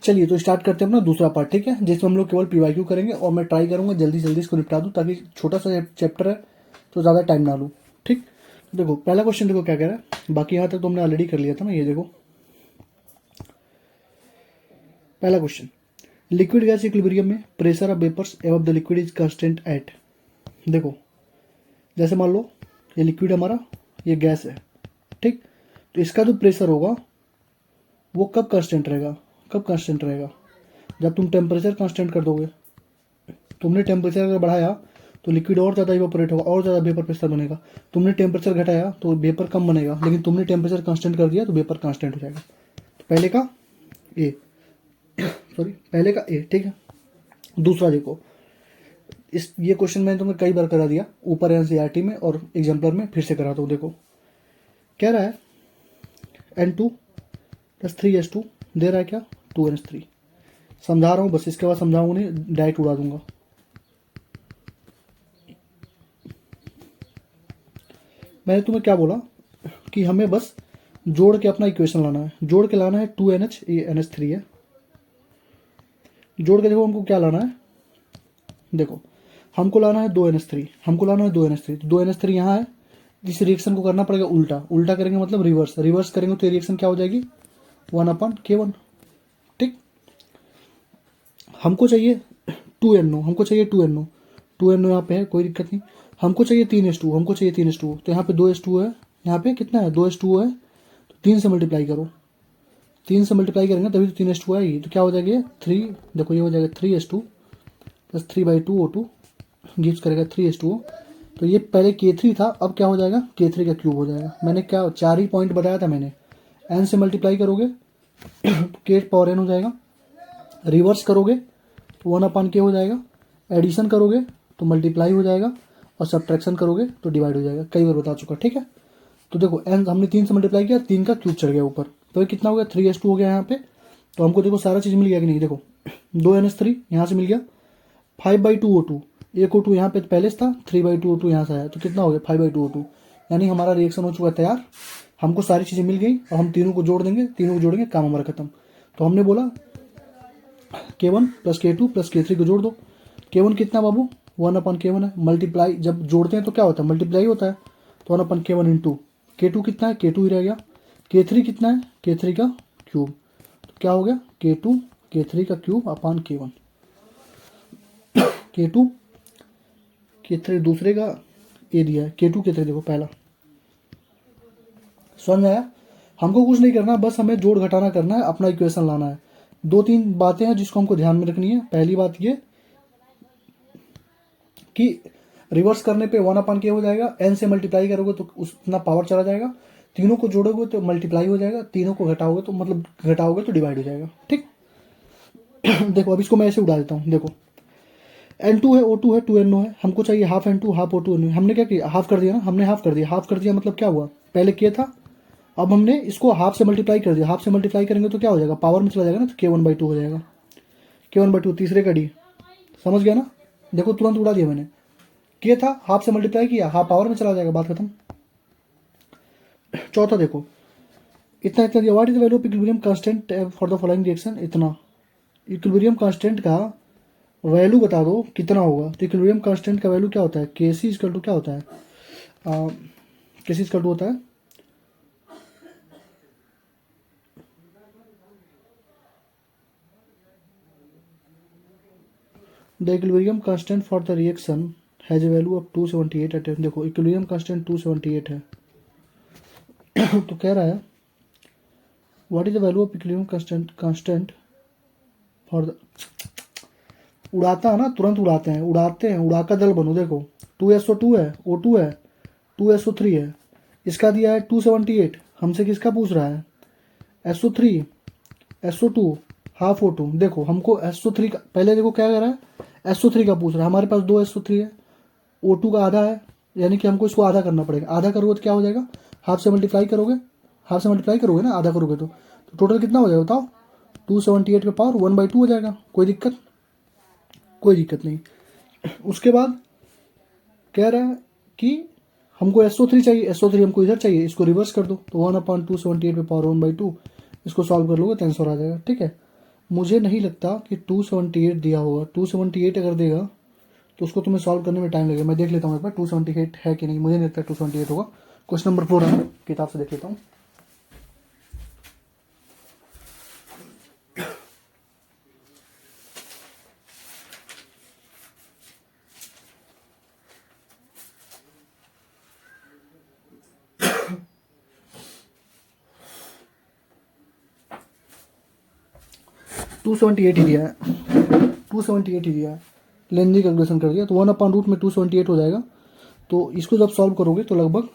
चलिए तो स्टार्ट करते हैं अपना दूसरा पार्ट, ठीक है, जिसमें हम लोग केवल पीवाईक्यू करेंगे और मैं ट्राई करूंगा जल्दी जल्दी इसको निपटा दूं ताकि छोटा सा चैप्टर है तो ज़्यादा टाइम ना लूँ। ठीक, तो देखो पहला क्वेश्चन देखो क्या कह रहा है, बाकी यहाँ तक तो हमने ऑलरेडी कर लिया था ना। ये देखो पहला क्वेश्चन, लिक्विड गैस इक्विलिब्रियम में pressure of vapours above the liquid is constant at. देखो जैसे मान लो ये लिक्विड हमारा, ये गैस है, ठीक, तो इसका जो प्रेशर होगा वो कब कांस्टेंट रहेगा, कब कांस्टेंट रहेगा, जब तुम टेम्परेचर कांस्टेंट कर दोगे। तुमने टेम्परेचर अगर बढ़ाया तो लिक्विड और ज़्यादा इवापोरेट होगा, और ज़्यादा वेपर प्रेशर बनेगा। तुमने टेम्परेचर घटाया तो वेपर कम बनेगा, लेकिन तुमने टेम्परेचर कांस्टेंट कर दिया तो वेपर कांस्टेंट हो जाएगा। तो पहले का ए सॉरी पहले का ए, ठीक है। दूसरा देखो, इस ये क्वेश्चन मैंने तुम्हें कई बार करा दिया ऊपर एनसीईआरटी में और एग्जाम्पलर में, फिर से कराता हूँ। देखो कह रहा है N2 + 3S2 दे रहा है क्या, 2NH3। समझा रहा हूँ बस, इसके बाद समझाऊंगा नहीं, डायरेक्ट उड़ा दूंगा। मैंने तुम्हें क्या बोला कि हमें बस जोड़ के अपना इक्वेशन लाना है, जोड़ के लाना है 2NH, ये NH3 है। जोड़ के देखो हमको क्या लाना है, देखो हमको लाना है 2NH3, हमको लाना है 2NH3, तो 2NH3 यहाँ है। इस रिएक्शन को करना पड़ेगा उल्टा, उल्टा करेंगे मतलब रिवर्स, रिवर्स करेंगे तो रिएक्शन क्या हो जाएगी, 1/K1। ठीक, हमको चाहिए 2NO, हमको चाहिए 2NO, 2NO यहाँ पे है, कोई दिक्कत नहीं। हमको चाहिए 3H2, हमको चाहिए 3H2, तो यहाँ पे 2H2 है, यहाँ पे कितना है 2H2 है, तो 3 से मल्टीप्लाई करो, 3 से मल्टीप्लाई करेंगे तभी तो 3H2 आएगी। तो क्या हो जाएगी 3, देखो ये हो जाएगा 3H2 + 3/2 O2 गिव्स करेगा 3H2O। तो ये पहले K3 था, अब क्या हो जाएगा K3 का क्यूब हो जाएगा। मैंने क्या 4 ही पॉइंट बताया था मैंने, n से मल्टीप्लाई करोगे तो K⁴n हो जाएगा, रिवर्स करोगे तो 1/K हो जाएगा, एडिशन करोगे तो मल्टीप्लाई हो जाएगा, और सब्ट्रैक्शन करोगे तो डिवाइड हो जाएगा। कई बार बता चुका, ठीक है। तो देखो n हमने 3 से मल्टीप्लाई किया, 3 का क्यूब चढ़ गया ऊपर, तो ये कितना हो गया 3S2 हो गया यहाँ पे। तो हमको देखो सारा चीज़ मिल गया कि नहीं, देखो 2NH3 यहाँ से मिल गया, 5/2 O2, एक O2 यहाँ पे पहले से था, 3/2 O2 यहाँ से आया, तो कितना हो गया 5/2 O2। यानी हमारा रिएक्शन हो चुका है तैयार, हमको सारी चीज़ें मिल गई, और हम तीनों को जोड़ देंगे, तीनों को जोड़ेंगे, काम हमारा खत्म। तो हमने बोला K1 + K2 + K3 को जोड़ दो। K1 कितना बाबू 1/K1 है, मल्टीप्लाई जब जोड़ते हैं तो क्या होता है मल्टीप्लाई होता है, तो 1/K1 इंटू K2 कितना है, K2 ही रह गया। K3 कितना है, K3 का क्यूब, तो क्या हो गया K2 K3 का क्यूब अपान K1। K2 K3 दूसरे का ए दिया है, K2 K3 देखो पहला, समझ में आया। हमको कुछ नहीं करना, बस हमें जोड़ घटाना करना है, अपना इक्वेशन लाना है। 2-3 बातें हैं जिसको हमको ध्यान में रखनी है। पहली बात ये कि रिवर्स करने पे 1/K हो जाएगा, n से मल्टीप्लाई करोगे तो उतना पावर चला जाएगा, तीनों को जोड़ोगे तो मल्टीप्लाई हो जाएगा, तीनों को घटाओगे तो मतलब घटाओगे तो डिवाइड हो जाएगा। ठीक देखो अब इसको मैं ऐसे उड़ा देता हूँ। देखो N2 है, O2 है, 2NO है, हमको चाहिए half N2 half O2 NO। हमने क्या किया, हाफ कर दिया ना, हमने हाफ कर दिया, हाफ कर दिया मतलब क्या हुआ, पहले K था, अब हमने इसको हाफ से मल्टीप्लाई कर दिया, हाफ से मल्टीप्लाई करेंगे तो क्या हो जाएगा, पावर में चला जाएगा ना, तो K1/2 हो जाएगा, K1/2 तीसरे का D, समझ गया ना। देखो तुरंत उड़ा दिया मैंने, K था हाफ से मल्टीप्लाई किया, हाफ पावर में चला जाएगा, बात खत्म। चौथा देखो, इतना इतना दिया, what is the value of equilibrium constant for the following reaction, इतना। इक्विलिब्रियम कांस्टेंट का वैल्यू बता दो कितना होगा। तो इक्विलिब्रियम कांस्टेंट का वैल्यू क्या होता है, Kc इक्वल टू क्या होता है, Kc इक्वल टू होता है the equilibrium constant for the reaction has a value of 278 at. देखो इक्विलिब्रियम कांस्टेंट 278 है तो कह रहा है what is the value of equilibrium constant for the, उड़ाता है ना, तुरंत उड़ाते हैं, उड़ाकर दल बनो। देखो 2SO2 है, O2 है, 2SO3 है, इसका दिया है 278, हमसे किसका पूछ रहा है, SO3 SO2 हाफ O2। देखो हमको SO3 का पहले देखो क्या कर रहा है, SO3 का पूछ रहा है, हमारे पास 2 SO3 है, O2 का आधा है, यानी कि हमको इसको आधा करना पड़ेगा। आधा करोगे तो क्या हो जाएगा, हाफ से मल्टीप्लाई करोगे, हाफ से मल्टीप्लाई करोगे ना, आधा करोगे तो टोटल कितना हो जाएगा बताओ, 278 का पावर 1/2 हो जाएगा। कोई दिक्कत, कोई दिक्कत नहीं। उसके बाद कह रहा है कि हमको SO3 चाहिए, SO3 हमको इधर चाहिए, इसको रिवर्स कर दो, तो 1/278 पे पावर 1/2, इसको सॉल्व कर लोगे तो आंसर आ जाएगा। ठीक है, मुझे नहीं लगता कि 278 दिया होगा। 278 अगर देगा तो उसको तुम्हें सॉल्व करने में टाइम लगेगा। मैं देख लेता हूँ एक बार 278 है कि नहीं। मुझे नहीं लगता 278 होगा। क्वेश्चन नंबर 4 है, किताब से देख लेता हूँ। टू 278 ही दिया है, 278 ही दिया है। लेंदी कैलकुलेशन कर दिया तो 1/रूट में 278 हो जाएगा। तो इसको जब सॉल्व करोगे तो लगभग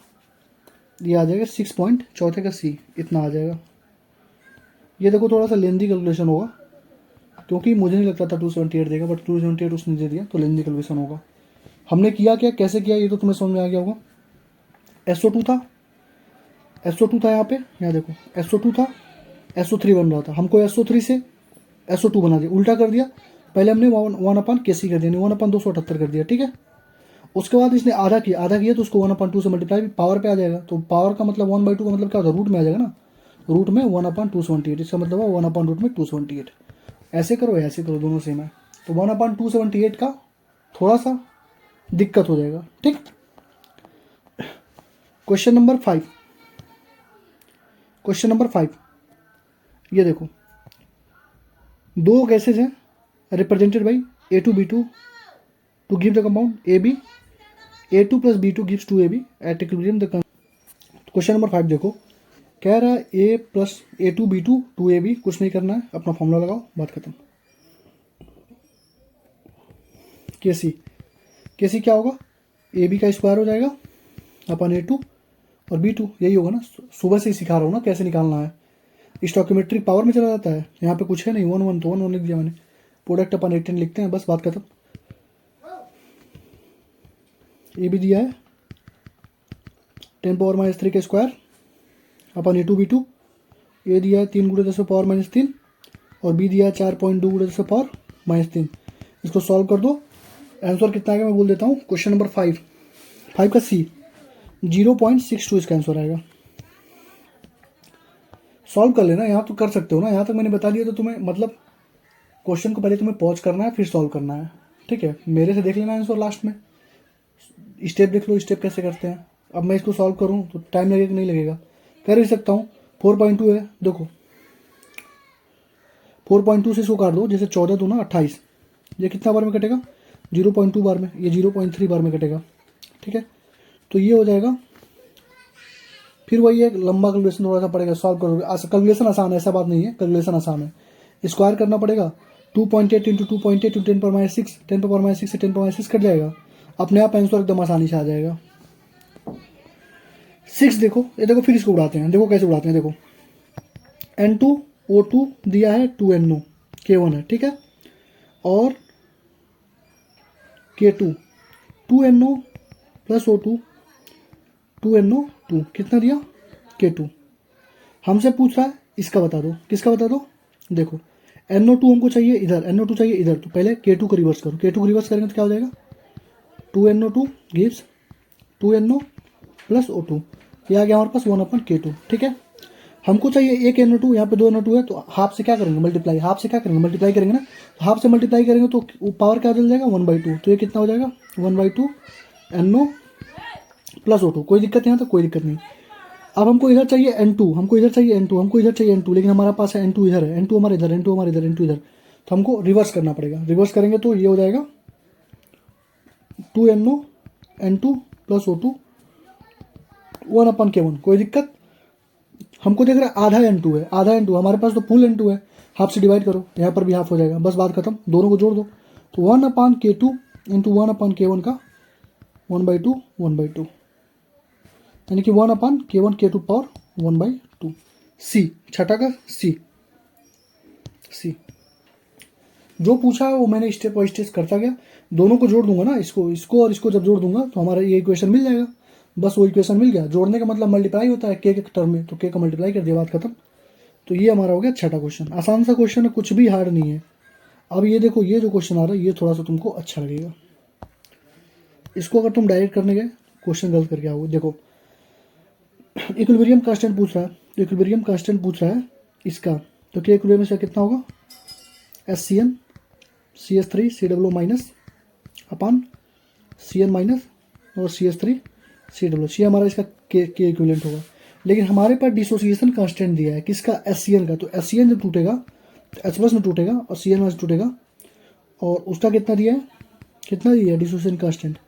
ये आ जाएगा 6 पॉइंट, चौथे का सी इतना आ जाएगा। ये देखो थोड़ा सा लेंदी कैलकुलेशन होगा क्योंकि मुझे नहीं लगता था 278 देगा, बट 278 उसने दे दिया तो लेंदी कैलकुलेशन होगा। हमने किया क्या, कैसे किया, ये तो तुम्हें समझ में आ गया होगा। SO2 था, SO2 था यहाँ पे, यहाँ देखो SO2 था, SO3 बन रहा था। हमको SO3 से SO2 बना दिया, उल्टा कर दिया। पहले हमने 1/KC कर दिया, 1/278 कर दिया, ठीक है। उसके बाद इसने आधा किया तो उसको 1/2 से मल्टीप्लाई पावर पे आ जाएगा। तो पावर का मतलब 1/2 का मतलब क्या होता है, रूट में आ जाएगा ना। रूट में 1/278, इसका मतलब है 1/रूट में 278। ऐसे करो ऐसे करो, दोनों सेम है। तो 1/278 का थोड़ा सा दिक्कत हो जाएगा, ठीक। क्वेश्चन नंबर 5, क्वेश्चन नंबर 5, ये देखो दो गैसेज हैं represented by A2B2 to give the compound AB। A2 plus B2 gives 2AB at equilibrium the question number 5 देखो, कह रहा है A plus A2B2 2AB, कुछ नहीं करना है, अपना फॉर्मूला लगाओ, बात खत्म। KC क्या होगा, AB का स्क्वायर हो जाएगा अपन A2 और B2, यही होगा ना। सुबह से ही सिखा रहा हूँ ना कैसे निकालना है। स्टोकियोमेट्रिक पावर में चला जाता है, यहाँ पे कुछ है नहीं, 1 1 तो 1 1 लिख दिया मैंने। प्रोडक्ट अपन 18 लिखते हैं, बस बात खत्म। ए भी दिया है 10⁻³ का स्क्वायर अपन A2B2। ए दिया है 3 × 10⁻³ और बी दिया है 4.2 × 10⁻³ इसको सॉल्व कर दो, आंसर कितना आएगा मैं बोल देता हूँ। क्वेश्चन नंबर 5 का सी 0.62 इसका आंसर आएगा। सॉल्व कर लेना, यहाँ तो कर सकते हो ना, यहाँ तक मैंने बता दिया तो तुम्हें मतलब क्वेश्चन को पहले तुम्हें पॉज करना है फिर सॉल्व करना है, ठीक है। मेरे से देख लेना आंसर, लास्ट में स्टेप देख लो, स्टेप कैसे करते हैं। अब मैं इसको सॉल्व करूँ तो टाइम लगेगा कि नहीं लगेगा, कर ही सकता हूँ। 4.2 है, देखो 4.2 से इसको काट दो, जैसे 14 2 ना 28, ये कितना बार में कटेगा 0.2 बार में, ये 0.3 बार में कटेगा, ठीक है। तो ये हो जाएगा, फिर वही एक लंबा कैलकुलेशन थोड़ा सा पड़ेगा, सॉल्व करोगे। कैलकुलेशन आसान है, ऐसा बात नहीं है, कैलकुलेशन आसान है। स्क्वायर करना पड़ेगा, 2.8 × 2.8 × 10⁻6, 10⁻6 से 10⁻6 कट जाएगा, अपने आप आंसर एकदम आसानी से आ जाएगा। 6 देखो, ये देखो फिर इसको उड़ाते हैं, देखो कैसे उड़ाते हैं। देखो N2O2 दिया है 2NO K1 है, ठीक है, और K2 2NO plus O2 2NO2 कितना दिया K2। हमसे पूछ रहा है इसका बता दो, किसका बता दो। देखो NO2 हमको चाहिए इधर, NO2 चाहिए इधर, तो पहले K2 को रिवर्स करो। K2 को रिवर्स करेंगे तो क्या हो जाएगा, 2NO2 gives 2NO plus O2, ये आ गया हमारे पास 1/K2, ठीक है। हमको चाहिए एक NO2, यहाँ पे 2 NO2 है, तो हाफ से क्या करेंगे मल्टीप्लाई, हाफ से क्या करेंगे मल्टीप्लाई करेंगे ना, तो हाफ से मल्टीप्लाई करेंगे तो पावर क्या चल जाएगा 1/2, तो ये कितना हो जाएगा 1/2 NO प्लस O2। कोई दिक्कत यहाँ तक, कोई दिक्कत नहीं। अब हमको इधर चाहिए N2, हमको इधर चाहिए N2, हमको इधर चाहिए N2, लेकिन हमारे पास है N2 इधर है, N2 हमारे इधर, N2 हमारे इधर, N2 इधर, तो हमको रिवर्स करना पड़ेगा। रिवर्स करेंगे तो ये हो जाएगा 2NO N2 plus O2 1/K1। कोई दिक्कत, हमको देख रहा है आधा N2 है, आधा N2, हमारे पास तो फुल N2 है, हाफ से डिवाइड करो, यहाँ पर भी हाफ हो जाएगा, बस बात खत्म, दोनों को जोड़ दो। तो 1/K2 इंटू 1/K1 का 1/2 1/2, यानी कि 1/K1 K2 पावर 1/2। सी छठा का सी जो पूछा है वो मैंने स्टेप बाई स्टेप करता गया। दोनों को जोड़ दूंगा ना, इसको और इसको जब जोड़ दूंगा तो हमारा ये इक्वेशन मिल जाएगा। बस वो इक्वेशन मिल गया, जोड़ने का मतलब मल्टीप्लाई होता है के टर्म में, तो के का मल्टीप्लाई कर दिया, बात खत्म। तो ये हमारा हो गया छठा क्वेश्चन, आसान सा क्वेश्चन है, कुछ भी हार्ड नहीं है। अब ये देखो, ये जो क्वेश्चन आ रहा है ये थोड़ा सा तुमको अच्छा लगेगा, इसको अगर तुम डायरेक्ट करने गए क्वेश्चन गलत करके आओगे। देखो इक्विलिब्रियम कांस्टेंट पूछ रहा है, तो इक्विलिब्रियम कांस्टेंट पूछ रहा है इसका, तो क्या इक्विलिब्रियम से कितना होगा SCN CH3 COO माइनस अपान CN माइनस और CH3 COO, ये हमारा इसका के इक्विवेलेंट होगा। लेकिन हमारे पास डिसोसिएशन कांस्टेंट दिया है किसका, SCN का। तो SCN जब टूटेगा तो H+ में टूटेगा और CN माइनस टूटेगा, और उसका कितना दिया है, कितना दिया है डिसोसिएशन कांस्टेंट,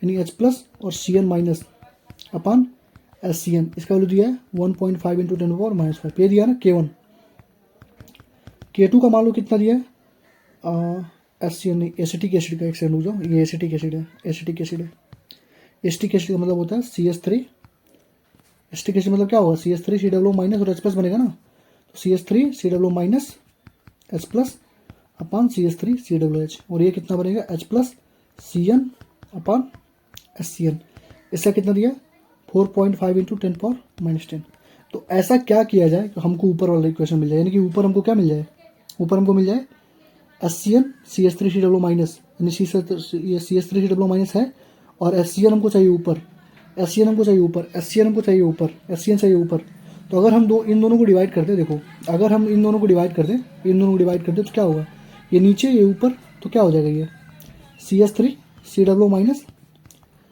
यानी H+ और CN माइनस अपान SCN, इसका वैल्यू दिया है 1.5 × 10⁻⁵ ये दिया ना K1। K2 का मान लो कितना दिया है, SCN नहीं, एसिटिक एसिड का, एक सेकंड रुक जाओ, ये एसिटिक एसिड है, एसिटिक एसिड है। एसिटिक एसिड का मतलब होता है CH3, एसिटिक एसिड मतलब क्या होगा, CH3 COO माइनस और H+ बनेगा ना, तो CH3 COO माइनस H+ अपान CH3 COOH, और ये कितना बनेगा H+ CN अपान SCN, इसका कितना दिया 4.5 × 10⁻⁻10। तो ऐसा क्या किया जाए कि हमको ऊपर वाला इक्वेशन मिल जाए, यानी कि ऊपर हमको क्या मिल जाए, ऊपर हमको मिल जाए SCN CH3 COO माइनस, यानी CH3 COO माइनस है, और SCN हमको चाहिए ऊपर, SCN हमको चाहिए ऊपर, SCN हमको चाहिए ऊपर, SCN चाहिए ऊपर। तो अगर हम इन दोनों को डिवाइड कर दे, देखो अगर हम इन दोनों को डिवाइड कर दें, तो क्या होगा, ये नीचे ये ऊपर, तो क्या हो जाएगा, ये CH3 COO minus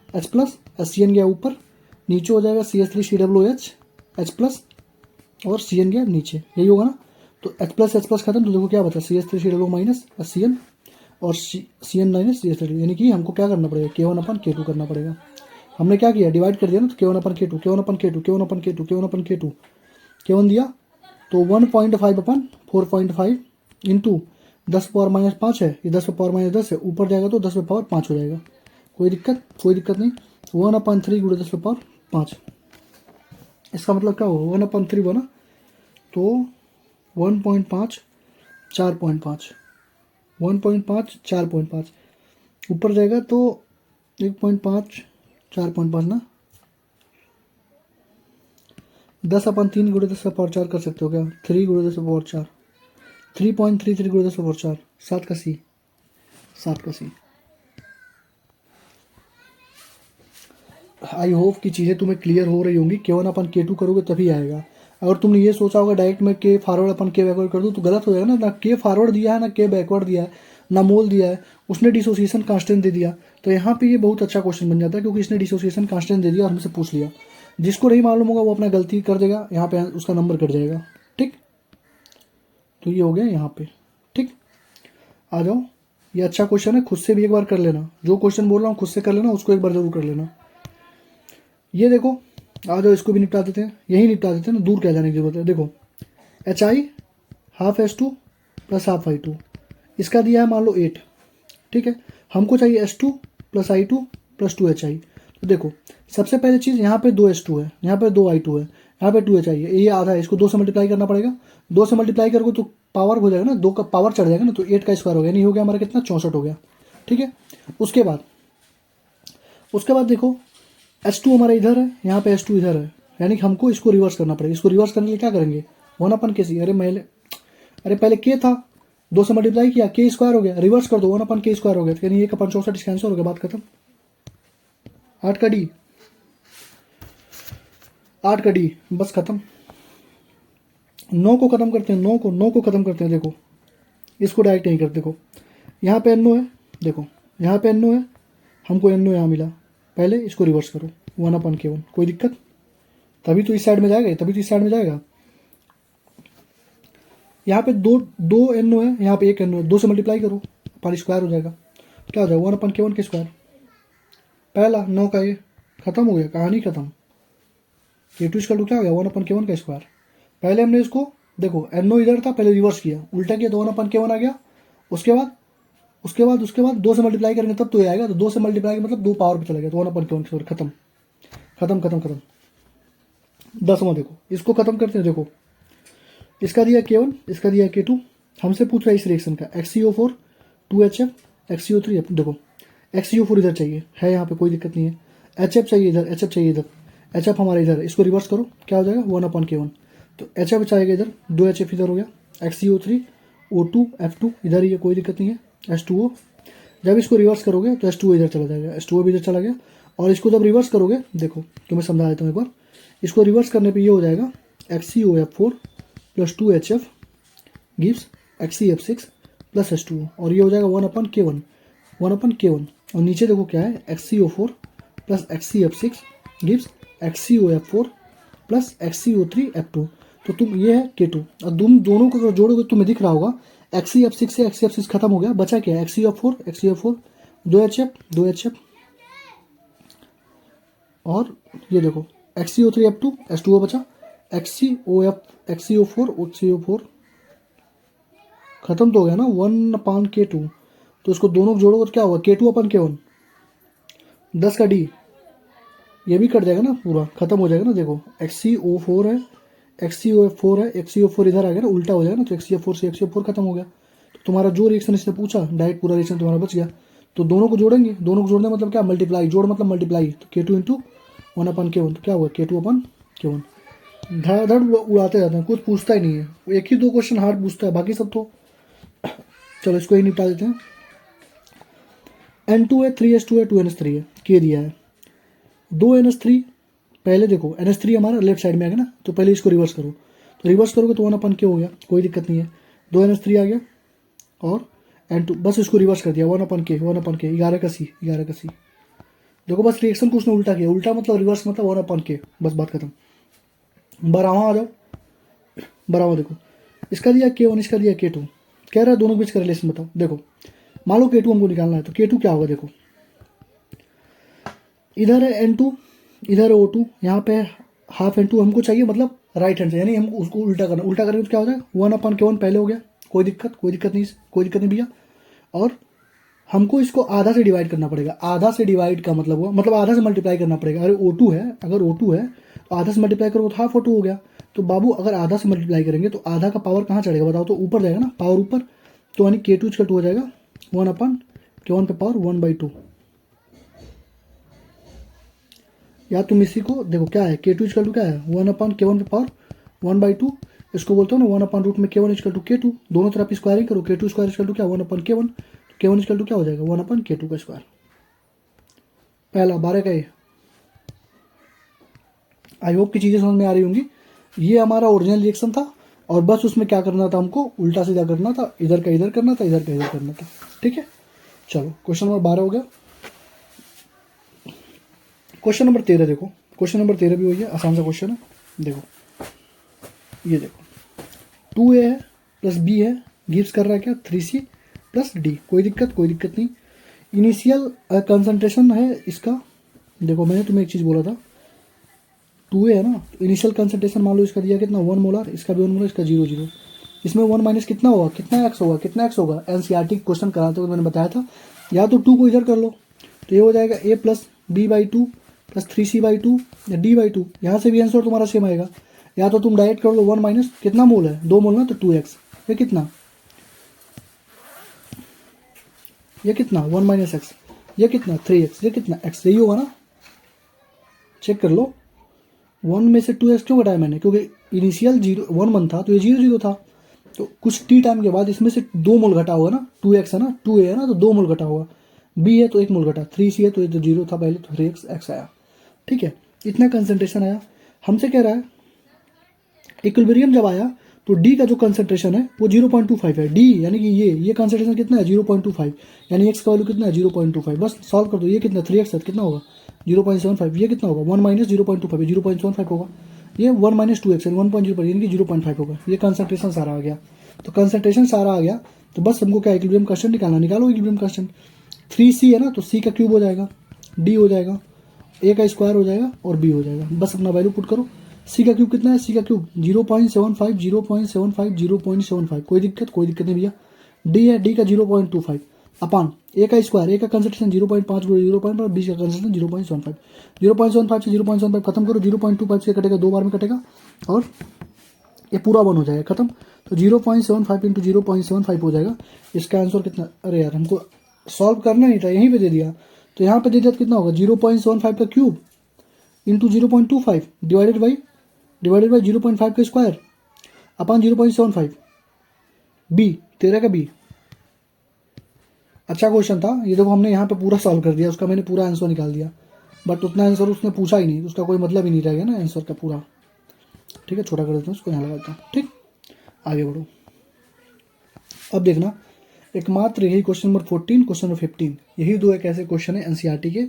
H+ SCN गया ऊपर, नीचे हो जाएगा CH3 COOH H+ और CN गया नीचे, यही होगा ना। तो H+ खत्म, तो देखो क्या बचा, CH3 COO माइनस SCN और CN माइनस CH3, यानी कि हमको क्या करना पड़ेगा, K1/K2 करना पड़ेगा। हमने क्या किया, डिवाइड कर दिया ना, तो K1/K2 K1/K2 K1/K2 K1/K2 K1 दिया, तो 1.5/4.5 इंटू 10⁻⁵ है, ये 10⁻⁻10 है, ऊपर जाएगा तो 10⁻5 हो जाएगा, कोई दिक्कत नहीं। 1/3 × 10⁻5, इसका मतलब क्या होगा, 1/3 बना तो 1.5 4.5, 1.5 4.5, ऊपर जाएगा तो 1.5 4.5 ना, 10/3 × 10⁻4 कर सकते हो क्या, 3 × 10⁻4, 3.33 × 10⁻4, 7 का C। आई होप कि चीज़ें तुम्हें क्लियर हो रही होंगी। K1/K2 करोगे तभी आएगा। अगर तुमने ये सोचा होगा डायरेक्ट मैं K फॉरवर्ड K बैकवर्ड कर दूँ तो गलत हो जाएगा ना K फॉरवर्ड दिया है ना K बैकवर्ड दिया है ना मोल दिया है, उसने डिसोसिएशन कांस्टेंट दे दिया। तो यहाँ पे ये बहुत अच्छा क्वेश्चन बन जाता है क्योंकि इसने डिसोसिएशन कांस्टेंट दे दिया और हमसे पूछ लिया। जिसको नहीं मालूम होगा वो अपना गलती कर देगा, यहाँ पे उसका नंबर कट जाएगा। ठीक, तो ये हो गया यहाँ पे। ठीक, आ जाओ, ये अच्छा क्वेश्चन है, खुद से भी एक बार कर लेना। जो क्वेश्चन बोल रहा हूँ खुद से कर लेना, उसको एक बार जरूर कर लेना। ये देखो, आ जाओ इसको भी निपटा देते हैं, यही निपटा देते हैं ना, दूर क्या जाने की जरूरत है। देखो HI ½ प्लस ½ इसका दिया है मान लो 8। ठीक है, हमको चाहिए S2 + I2 + 2HI। तो देखो सबसे पहले चीज़ यहाँ पे 2 S2 है, यहाँ पे 2 I2 है, यहाँ पे 2HI है, ये आधा है, इसको 2 से मल्टीप्लाई करना पड़ेगा। 2 से मल्टीप्लाई करोगे तो पावर हो जाएगा ना, 2 का पावर चढ़ जाएगा ना, तो 8 का स्क्वायर हो गया, नहीं हो गया हमारा कितना 64 हो गया। ठीक है, उसके बाद देखो S2 हमारा इधर है, यहाँ पे S2 इधर है, यानी कि हमको इसको रिवर्स करना पड़ेगा। इसको रिवर्स करने के लिए क्या करेंगे, 1/K। अरे पहले K था, 2 से मल्टीप्लाई किया, K स्क्वायर हो गया, रिवर्स कर दो 1/K² हो गया, यानी 1/64 इसका आंसर हो गया, बात खत्म। 8 का D बस खत्म। 9 को खत्म करते हैं, 9 को खत्म करते हैं। देखो इसको डायरेक्ट नहीं करते, देखो यहाँ पे NO है, देखो यहाँ पे NO है, हमको NO यहाँ मिला, पहले इसको रिवर्स करो 1/K1, कोई दिक्कत, तभी तो इस साइड में जाएगा, यहाँ पे दो NO है, यहाँ पे 1 NO है, 2 से मल्टीप्लाई करो, पर स्क्वायर हो जाएगा, क्या हो जाएगा 1/K1 के स्क्वायर। पहला 9 का ये खत्म हो गया, कहानी खत्म। K2 इसका क्या हो गया 1/K1 का स्क्वायर। पहले हमने इसको देखो NO इधर था, पहले रिवर्स किया, उल्टा किया तो 1/K1 आ गया। उसके बाद 2 से मल्टीप्लाई करेंगे तब तो ये आएगा, तो 2 से मल्टीप्लाई मतलब 2 पावर पे चला गया, तो 1/K1 स्क्वायर खत्म। 10वां देखो, इसको खत्म करते हैं। देखो इसका दिया K1, इसका दिया K2, हमसे पूछ रहा है इस रिएक्शन का XeO4 2HF XeO3। देखो XeO4 इधर चाहिए है, यहाँ पे कोई दिक्कत नहीं है, HF चाहिए इधर, HF चाहिए इधर, HF हमारा इधर है, इसको रिवर्स करो, क्या हो जाएगा 1/K1। तो HF चाहिए इधर, 2HF इधर हो गया, XeO3 O2 F2 इधर ही है, कोई दिक्कत नहीं है, H2O। जब इसको रिवर्स करोगे तो H2O इधर चला जाएगा, H2O भी इधर चला गया। और इसको जब रिवर्स करोगे, देखो तो मैं समझा देता हूँ एक बार, इसको रिवर्स करने पे ये हो जाएगा XeOF4 + 2HF gives XeF6 plus H2O, और ये हो जाएगा 1/K1, 1/K1। और नीचे देखो क्या है, XCO4 plus XCF6 gives XCOF4 plus XCO3F2। तो तुम ये है K2, और तुम दोनों को अगर जोड़ोगे तुम्हें दिख रहा होगा XCF6 से XCF6 खत्म हो गया, बचा क्या है XCO4 2HF और ये देखो XCO3F2 H2O बचा, XCO4 खत्म तो हो गया ना 1/K2। तो इसको दोनों को जोड़ोगे तो क्या होगा K2/K1, 10 का D, ये भी कट जाएगा ना, पूरा खत्म हो जाएगा ना। देखो XCO4 है, XCOF4 है, XCO4 इधर आ गया ना, उल्टा हो जाएगा ना, तो XCO4 से XCO4 खत्म हो गया। तो तुम्हारा जो रिएक्शन इसने पूछा डायरेक्ट पूरा रिएक्शन तुम्हारा बच गया। तो दोनों को जोड़ेंगे, दोनों को जोड़ने मतलब क्या, मल्टीप्लाई, जोड़ मतलब मल्टीप्लाई, तो K2 इंटू 1/K1, तो क्या हुआ K2/K1। धड़ उड़ाते जाते हैं, कुछ पूछता ही नहीं है, एक ही दो क्वेश्चन हार्ड पूछता है, बाकी सब तो चलो इसको ही निपटा देते हैं। N2 है, 3H2 है, 2NH3 है, K दिया है 2NH3। पहले देखो NH3 हमारा लेफ्ट साइड में आ गया ना, तो पहले इसको रिवर्स करो, तो रिवर्स करोगे तो 1/K हो गया, कोई दिक्कत नहीं है। 2NH3 आ गया और N2, बस इसको रिवर्स कर दिया 1/K 11 का C। देखो बस रिएक्शन को उसने उल्टा किया, उल्टा मतलब रिवर्स मतलब 1/K, बस बात खत्म। बारहवां आ जाओ, बारहवां देखो, इसका दिया K1, इसका दिया K2, कह रहा है दोनों के बीच का रिलेशन बताओ। देखो मान लो K2 हमको निकालना है, तो K2 क्या होगा, देखो इधर है N2, इधर है O2, यहाँ पे हाफ N2 हमको चाहिए, मतलब राइट हैंड से, यानी हमको उसको उल्टा करना, उल्टा करेंगे तो क्या हो जाएगा 1/K1 पहले हो गया, कोई दिक्कत नहीं भैया। और हमको इसको आधा से डिवाइड करना पड़ेगा, आधा से डिवाइड का मतलब हुआ, मतलब आधा से मल्टीप्लाई करना पड़ेगा। अगर O2 है तो आधा से मल्टीप्लाई करोगे तो हाफ O2 हो गया। तो बाबू अगर आधा से मल्टीप्लाई करेंगे तो आधा का पावर कहाँ चढ़ेगा बताओ, तो ऊपर जाएगा ना, पावर ऊपर, तो यानी K2 = 2 हो जाएगा 1/K1 पे पावर 1/2। या तुम इसी को देखो क्या है, K2 = क्या है 1/K1 पे पावर 1/2, इसको बोलते हो ना 1/√ में K1 = K2, दोनों तरफ स्क्वायरिंग करो, K2 ² क्या 1/K1, K1 = क्या हो जाएगा 1/K2 का स्क्वायर। पहला 12 का ये। आई होप की चीज़ें समझ में आ रही होंगी। ये हमारा ओरिजिनल रिएक्शन था, और बस उसमें क्या करना था, हमको उल्टा सीधा करना था, इधर का इधर करना था, इधर का इधर करना था। ठीक है, चलो क्वेश्चन नंबर 12 हो गया। क्वेश्चन नंबर 13 देखो, क्वेश्चन नंबर 13 भी वही है, आसान सा क्वेश्चन है। देखो ये देखो 2A है प्लस B है, गिव्स कर रहा है क्या 3C प्लस D, कोई दिक्कत नहीं। इनिशियल कंसंट्रेशन है इसका, देखो मैंने तुम्हें एक चीज़ बोला था, 2A है ना, तो इनिशियल कंसंट्रेशन मान लो इसका दिया कितना 1 मोलर, इसका भी 1 मोलर, इसका 0 इसमें 1 माइनस कितना होगा, कितना एक्स होगा, एनसीईआरटी क्वेश्चन कराते हुए मैंने बताया था। या तो 2 को इधर कर लो, तो ये हो जाएगा A plus B/2 plus 3C/2 या D/2, यहाँ से भी आंसर तुम्हारा सेम आएगा। या तो तुम डायरेक्ट कर लो 1 माइनस कितना मोल है, 2 मोल ना, तो 2x, ये कितना 1 माइनस x, ये कितना 3x, ये कितना x, यही होगा ना, चेक कर लो। 1 में से 2x क्यों घटाया मैंने, क्योंकि इनिशियल 1 था तो ये 0 था, तो कुछ t टाइम के बाद इसमें से 2 मोल घटा होगा ना, 2x है ना, 2a है ना, तो 2 मोल घटा होगा, b है तो 1 मोल घटा, 3c है तो ये तो 0 था पहले, तो 3x आया। ठीक है, इतना कंसंट्रेशन आया। हमसे कह रहा है इक्विलिब्रियम जब आया तो D का जो कंसंट्रेशन है वो 0.25 है, D यानी कि ये कंसंट्रेशन कितना है 0.25, यानी x का वैल्यू कितना है 0.25। बस सॉल्व कर दो, ये कितना 3x है कितना होगा 0.75, ये कितना होगा 1 माइनस 0.25, 0.75 होगा, ये 1 माइनस 2x 1.0 यानी कि 0.5 होगा। ये कंसंट्रेशन सारा आ गया, तो कंसंट्रेशन सारा आ गया, तो बस हमको क्या इक्विलिब्रियम कांस्टेंट निकालना, निकालो इक्विलिब्रियम कांस्टेंट। 3c है ना, तो c का क्यूब हो जाएगा, d हो जाएगा, a का स्क्वायर हो जाएगा और b हो जाएगा, बस अपना वैल्यू पुट करो। सी का क्यूब कितना है, सी का क्यूब 0.75 कोई दिक्कत नहीं भैया। डी है, डी का 0.25 अपान ए का स्क्वायर, ए का कंसंट्रेशन 0.5 0.5, बी का कंसंट्रेशन 0.75, 0.75 से 0.75 खत्म करो, 0.25 से कटेगा, 2 बार में कटेगा और ये पूरा 1 हो जाएगा खत्म। तो 0.75 इंटू 0.75 हो जाएगा। इसका आंसर कितना, अरे यार हमको सॉल्व करना नहीं था, यहीं पे दे दिया, तो यहाँ पे दे दिया कितना होगा 0.75 का क्यूब इंटू 0.25 डिवाइडेड बाई 0.5 का स्क्वायर अपन 0.75, बी 13 का बी। अच्छा क्वेश्चन था ये, देखो हमने यहाँ पे पूरा सॉल्व कर दिया, उसका मैंने पूरा आंसर निकाल दिया, बट उतना आंसर उसने पूछा ही नहीं, उसका कोई मतलब ही नहीं रहेगा ना आंसर का पूरा। ठीक है, छोटा कर देता हूँ उसको, यहाँ लगाता हूँ। ठीक, आगे बढ़ो। अब देखना एकमात्र यही क्वेश्चन नंबर 14, क्वेश्चन नंबर 15, यही दो एक ऐसे क्वेश्चन है एनसीईआरटी के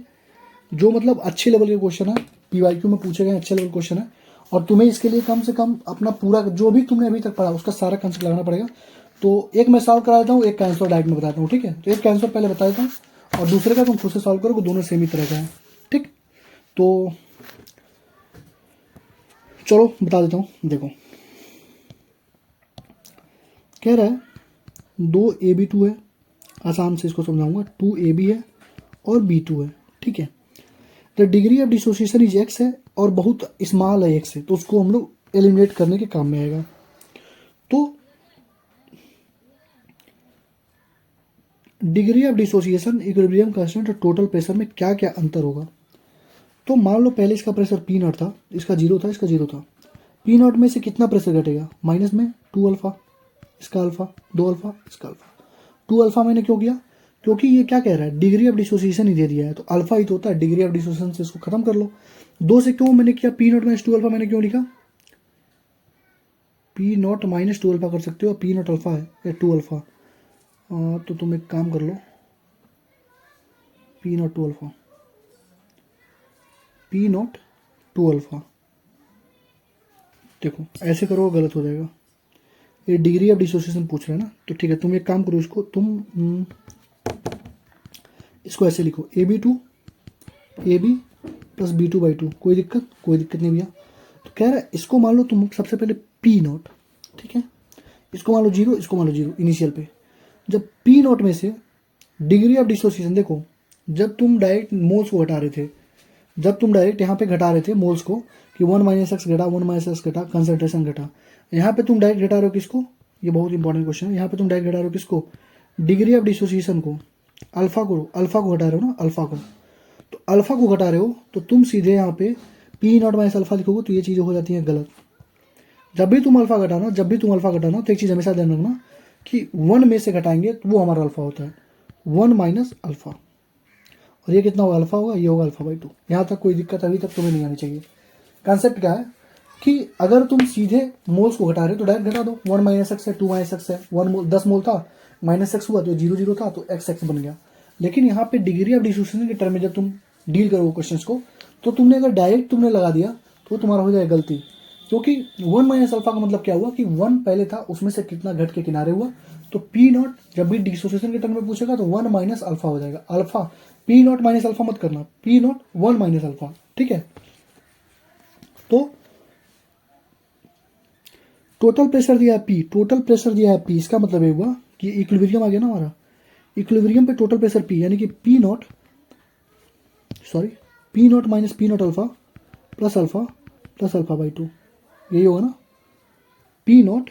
जो मतलब अच्छे लेवल के क्वेश्चन है, पीवाईक्यू में पूछे गए अच्छे लेवल क्वेश्चन है। और तुम्हें इसके लिए कम से कम अपना पूरा जो भी तुमने अभी तक पढ़ा उसका सारा कंसेप्ट लगाना पड़ेगा। तो एक मैं सॉल्व करा देता हूँ, एक का आंसर डायरेक्ट में बताता हूँ, ठीक है। तो एक का आंसर पहले बता देता हूँ और दूसरे का तुम खुद से सॉल्व करो, दोनों सेम ही तरह का है, ठीक। तो चलो बता देता हूँ, देखो कह रहा है 2ab2 है, आसान से इसको समझाऊंगा। 2ab है और b2 है, ठीक है। The degree of dissociation is x है और बहुत स्मॉल है x है, तो उसको हम लोग एलिमिनेट करने के काम में आएगा। तो degree of dissociation, equilibrium constant और टोटल प्रेशर में क्या क्या अंतर होगा। तो मान लो पहले इसका प्रेशर पी नॉट था, इसका जीरो था, इसका जीरो था। पी नॉट में से कितना प्रेशर घटेगा, माइनस में 2 अल्फा, इसका अल्फा, 2 अल्फा, इसका अल्फा। 2 अल्फा मैंने क्यों किया, क्योंकि ये क्या कह रहा है, डिग्री ऑफ डिसोसिएशन ही दे दिया है, तो अल्फा ही तो होता है, डिग्री ऑफ डिसोसिएशन से इसको खत्म कर लो। 2 से क्यों मैंने किया, पी नॉट माइनस 2 अल्फा मैंने क्यों लिखा, पी नॉट माइनस 2 अल्फा कर सकते हो, पी नॉट अल्फा है या 2 अल्फा। तो तुम एक काम कर लो, P naught 2 alpha, P naught 2 alpha. देखो ऐसे करो गलत हो जाएगा, ये डिग्री ऑफ डिसोसिएशन पूछ रहे हैं ना, तो ठीक है तुम एक काम करो, इसको तुम इसको ऐसे लिखो, AB प्लस B2/2, कोई दिक्कत नहीं भैया। तो कह रहा है इसको मान लो तुम सबसे पहले पी नॉट, ठीक है, इसको मान लो जीरो, इसको मान लो जीरो इनिशियल पे। जब पी नॉट में से डिग्री ऑफ डिसोसिएशन, देखो जब तुम डायरेक्ट मोल्स को घटा रहे थे, जब तुम डायरेक्ट यहाँ पे घटा रहे थे मोल्स को कि 1 - x घटा, 1 - x घटा, कंसंट्रेशन घटा, यहाँ पे तुम डायरेक्ट घटा रहे हो किसको, ये बहुत इंपॉर्टेंट क्वेश्चन है, यहाँ पे तुम डायरेक्ट घटा रहे हो किसको, डिग्री ऑफ डिसोसिएशन को, अल्फा को घटा रहे हो ना, अल्फा को। तो अल्फा को घटा रहे हो तो तुम सीधे यहाँ पे पी नॉट माइनस अल्फा लिखोगे, तो ये चीज़ें हो जाती हैं गलत। जब भी तुम अल्फा घटाना तो एक चीज़ हमेशा ध्यान रखना कि 1 में से घटाएंगे तो वो हमारा अल्फा होता है, 1 माइनस अल्फा, और ये कितना होगा, अल्फा होगा, ये होगा अल्फा/2। यहाँ तक कोई दिक्कत अभी तक तुम्हें नहीं आनी चाहिए। कॉन्सेप्ट क्या है कि अगर तुम सीधे मोल्स को घटा रहे हो तो डायरेक्ट घटा दो, 1 - x है, 2 - x है, 1 मोल 10 मोल था, -x हुआ तो 0 था, तो x बन गया। लेकिन यहाँ पे डिग्री ऑफ डिसोसिएशन के टर्म में जब तुम डील करोगे क्वेश्चंस को, तो तुमने अगर डायरेक्ट तुमने लगा दिया तो तुम्हारा हो जाएगा गलती, क्योंकि 1 माइनस अल्फा का मतलब क्या हुआ कि 1 पहले था, उसमें से कितना घट के किनारे हुआ। तो पी नॉट जब भी डिसोसिएशन के टर्म में पूछेगा तो 1 माइनस अल्फा हो जाएगा, alpha, P naught minus alpha मत करना, पी नॉट 1 माइनस अल्फा, ठीक है। तो टोटल प्रेशर दिया है पी, टोटल प्रेशर दिया है पी, इसका मतलब ये हुआ कि इक्विलिब्रियम आ गया ना हमारा, इक्विलिब्रियम पे टोटल प्रेशर पी, यानी कि P naught minus P naught alpha plus alpha, यही होगा ना, P naught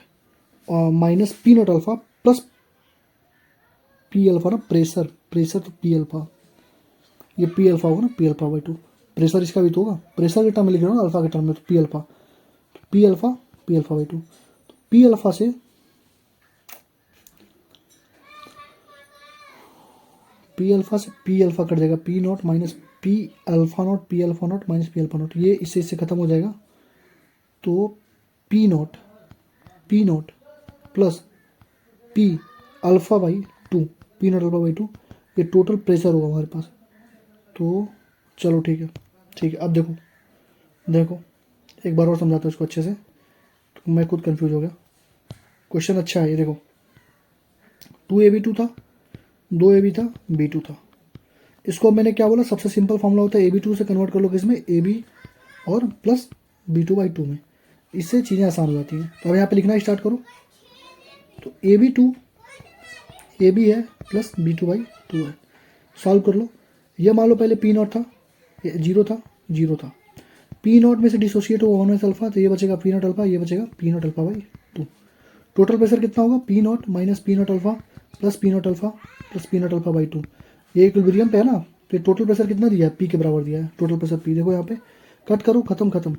minus P naught alpha plus P alpha ना, प्रेशर तो पी अल्फा, ये पी अल्फा होगा ना, पी अल्फा/2, प्रेशर इसका भी तो होगा, प्रेशर के टर्म में लिख रहा हूँ ना, अल्फा के टर्म में, तो पी अल्फा, पी अल्फा/2, तो पी अल्फा से पी अल्फा कट जाएगा, P naught minus P alpha naught minus P alpha naught, ये इससे खत्म हो जाएगा। तो P naught plus P alpha, P naught alpha, ये टोटल प्रेशर होगा हमारे पास। तो चलो ठीक है। अब देखो एक बार और समझाता हूँ इसको अच्छे से, तो मैं खुद कंफ्यूज हो गया। क्वेश्चन अच्छा है, ये देखो 2ab2 था, 2ab था, b2 था। इसको मैंने क्या बोला, सबसे सिंपल फॉर्मूला होता है ab2 से कन्वर्ट कर लो किसमें, ab और प्लस b2/2 में, इससे चीज़ें आसान हो जाती हैं। तो अब यहाँ पे लिखना स्टार्ट करो, तो ab है प्लस b2/2 है, सॉल्व कर लो। ये मान लो पहले पी नॉट था, ये जीरो था, पी नॉट में से डिसोशिएट होगा 1 माइनस अल्फा, तो ये बचेगा पी नॉट अल्फा, ये बचेगा P naught alpha. Total pressure कितना होगा, P naught minus P naught alpha plus P naught alpha plus P naught alpha. ये इक्विलिब्रियम पे है ना, तो टोटल प्रेशर कितना दिया है, पी के बराबर दिया है टोटल प्रेशर पी। देखो यहाँ पे कट करो, खत्म,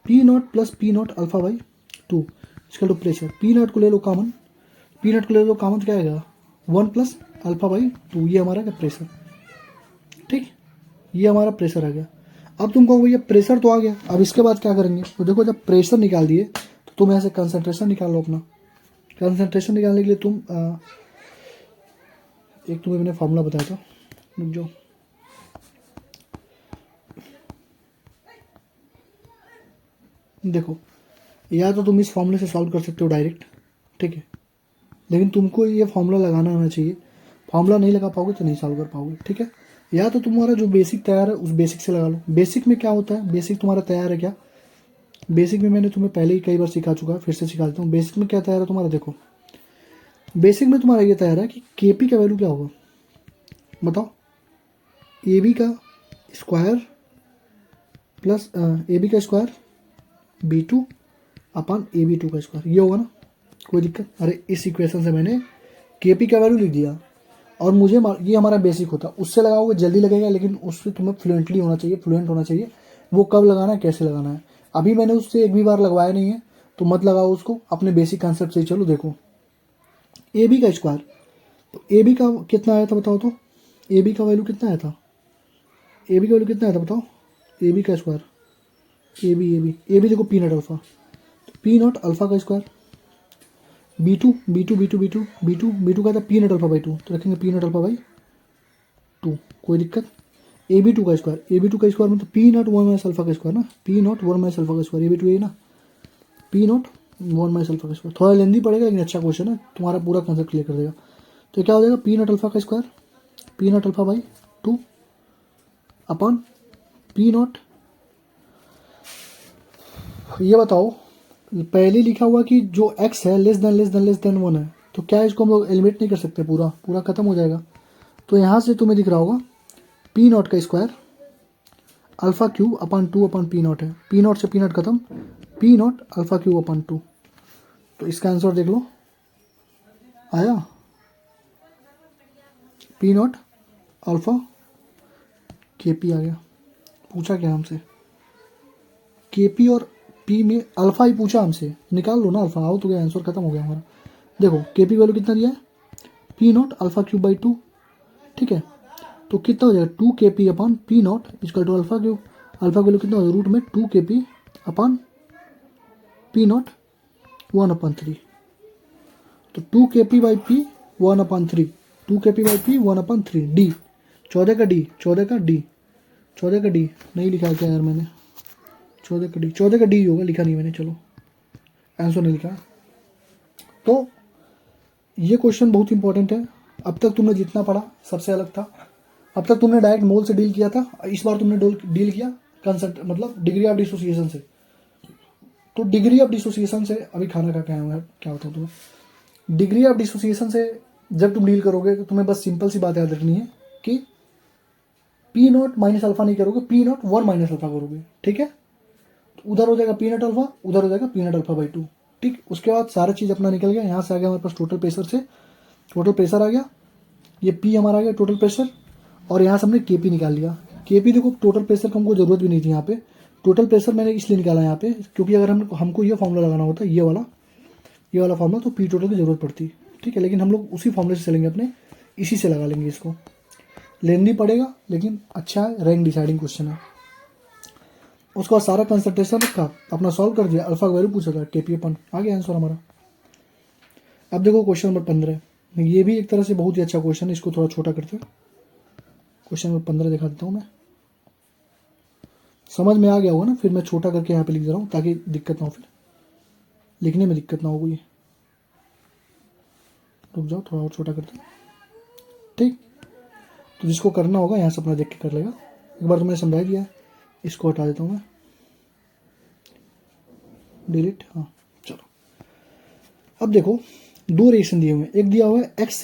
P naught plus P naught alpha इसका तो प्रेशर, पी नॉट को ले लो कॉमन, तो क्या आएगा 1 प्लस अल्फा/2, ये हमारा क्या प्रेशर, ठीक, ये हमारा प्रेशर आ गया। अब तुम कहोगे भैया प्रेशर तो आ गया, अब इसके बाद क्या करेंगे, तो देखो जब प्रेशर निकाल दिए तो तुम ऐसे कंसंट्रेशन निकाल लो अपना। कंसंट्रेशन निकालने के लिए तुम एक तुम्हें मैंने फार्मूला बताया था, रुक जाओ। देखो, या तो तुम इस फॉर्मूले से सॉल्व कर सकते हो डायरेक्ट, ठीक है, लेकिन तुमको ये फॉर्मूला लगाना आना चाहिए। फॉर्मूला नहीं लगा पाओगे तो नहीं सॉल्व कर पाओगे, ठीक है। या तो तुम्हारा जो बेसिक तैयार है उस बेसिक से लगा लो। बेसिक में क्या होता है, बेसिक तुम्हारा तैयार है क्या? बेसिक में मैंने तुम्हें पहले ही कई बार सिखा चुका है, फिर से सिखा देता हूँ। बेसिक में क्या तैयार है तुम्हारा, देखो बेसिक में तुम्हारा ये तैयार है कि केपी का वैल्यू क्या होगा, बताओ। ए बी का स्क्वायर प्लस ए बी का स्क्वायर B2 अपन AB2 का स्क्वायर, ये होगा ना, कोई दिक्कत? अरे इस इक्वेशन से मैंने केपी का वैल्यू लिख दिया और मुझे ये हमारा बेसिक होता, उससे लगाओगे जल्दी लगेगा, लेकिन उससे तुम्हें फ्लुएंटली होना चाहिए, फ्लुएंट होना चाहिए। वो कब लगाना है, कैसे लगाना है, अभी मैंने उससे एक भी बार लगवाया नहीं है, तो मत लगाओ उसको, अपने बेसिक कॉन्सेप्ट से ही चलो। देखो ए बी का स्क्वायर, तो ए बी का कितना आया था बताओ तो, ए बी का वैल्यू कितना आया था, ए बी का वैल्यू कितना आया था बताओ, ए बी का स्क्वायर, ए बी देखो P naught alpha, P naught alpha का स्क्वायर, बी टू का था पी नॉट अल्फा बाई 2, तो रखेंगे पी नॉट अल्फा बाई 2, कोई दिक्कत। AB2 का स्क्वायर, AB2 का स्क्वायर मतलब पी नॉट 1 माइनस अल्फा का स्क्वायर ना, पी नॉट 1 माइनस अल्फा का स्क्वायर, AB2 यही ना, पी नॉट 1 माइनस अल्फा का स्क्वायर। थोड़ा लेंदी पड़ेगा लेकिन अच्छा क्वेश्चन है, तुम्हारा पूरा कंसेप्ट क्लियर कर देगा। तो क्या हो जाएगा, पी नॉट अल्फा का square, P naught alpha by 2 upon P not. ये बताओ, पहले लिखा हुआ कि जो x है लेस देन 1 है, तो क्या इसको हम लोग एलिमिनेट नहीं कर सकते, पूरा पूरा खत्म हो जाएगा। तो यहाँ से तुम्हें दिख रहा होगा पी नॉट का square alpha cube upon 2 upon P not है, पी नॉट से पी नॉट खत्म, P naught alpha cube upon 2। तो इसका आंसर देख लो, आया पी नॉट अल्फा के पी आ गया। पूछा क्या हमसे, के पी और पी में अल्फा ही पूछा हमसे, निकाल लो ना अल्फा, आओ तो गया, आंसर खत्म हो गया हमारा। देखो के पी वैल्यू कितना दिया है, P naught alpha cube by 2, ठीक है। तो कितना हो जाएगा 2 के P upon P naught equal to alpha cube, alpha value कितना हो जाएगा रूट में 2 के P upon P naught 1 upon 3। तो 2 के पी बाई पी 1 अपॉन 3, 2 के P by P 1 upon 3, D 14 का डी, 14 का डी, 14 का डी नहीं लिखा क्या यार मैंने, 14 का डी होगा, लिखा नहीं मैंने, चलो आंसर नहीं लिखा। तो ये क्वेश्चन बहुत इंपॉर्टेंट है। अब तक तुमने जितना पढ़ा सबसे अलग था, अब तक तुमने डायरेक्ट मोल से डील किया था, इस बार तुमने डील किया कंसेप्ट मतलब डिग्री ऑफ डिसोसिएशन से। तो डिग्री ऑफ डिसोसिएशन से अभी खाना खा के आया हूँ यार, क्या बताऊँ तुम्हें। डिग्री ऑफ डिसोसिएशन से जब तुम डील करोगे तो तुम्हें बस सिंपल सी बात याद रखनी है कि पी नॉट माइनस अल्फा नहीं करोगे, पी नॉट 1 माइनस अल्फा करोगे, ठीक है। तो उधर हो जाएगा पी नॉट अल्फा, उधर हो जाएगा पी नॉट अल्फा बाई 2, ठीक। उसके बाद सारा चीज़ अपना निकल गया, यहाँ से आ गया हमारे पास टोटल प्रेशर से, टोटल प्रेशर आ गया, ये पी हमारा आ गया टोटल प्रेशर, और यहाँ से हमने के पी निकाल लिया। के पी देखो टोटल प्रेशर को हमको जरूरत भी नहीं थी यहाँ पे, टोटल प्रेशर मैंने इसलिए निकाला यहाँ पे क्योंकि अगर हमको ये फॉर्मूला लगाना होता ये वाला फॉर्मूला, तो पी टोटल की जरूरत पड़ती, ठीक है। लेकिन हम लोग उसी फॉर्मूले से चलेंगे अपने, इसी से लगा लेंगे इसको, लेंदी पड़ेगा लेकिन अच्छा है, रैंक डिसाइडिंग क्वेश्चन है। उसके बाद सारा कंसंट्रेशन रखा, अपना सॉल्व कर दिया, अल्फा का वैल्यू पूछा था, के पी अपन आ गया आंसर हमारा। अब देखो क्वेश्चन नंबर 15, ये भी एक तरह से बहुत ही अच्छा क्वेश्चन है, इसको थोड़ा छोटा करते हैं। क्वेश्चन नंबर 15 दिखा देता हूँ मैं, समझ में आ गया होगा ना, फिर मैं छोटा करके यहाँ पे लिख दे रहा हूँ ताकि दिक्कत ना हो, फिर लिखने में दिक्कत ना हो कोई। रुक जाओ थोड़ा और छोटा करते हैं, ठीक। तो जिसको करना होगा यहाँ से अपना देख के कर लेगा, एक बार तो मैंने समझा दिया है, इसको हटा देता हूँ मैं, डिलीट, हाँ चलो। अब देखो दो रिएक्शन दिए हुए हैं, एक दिया हुआ है एक्स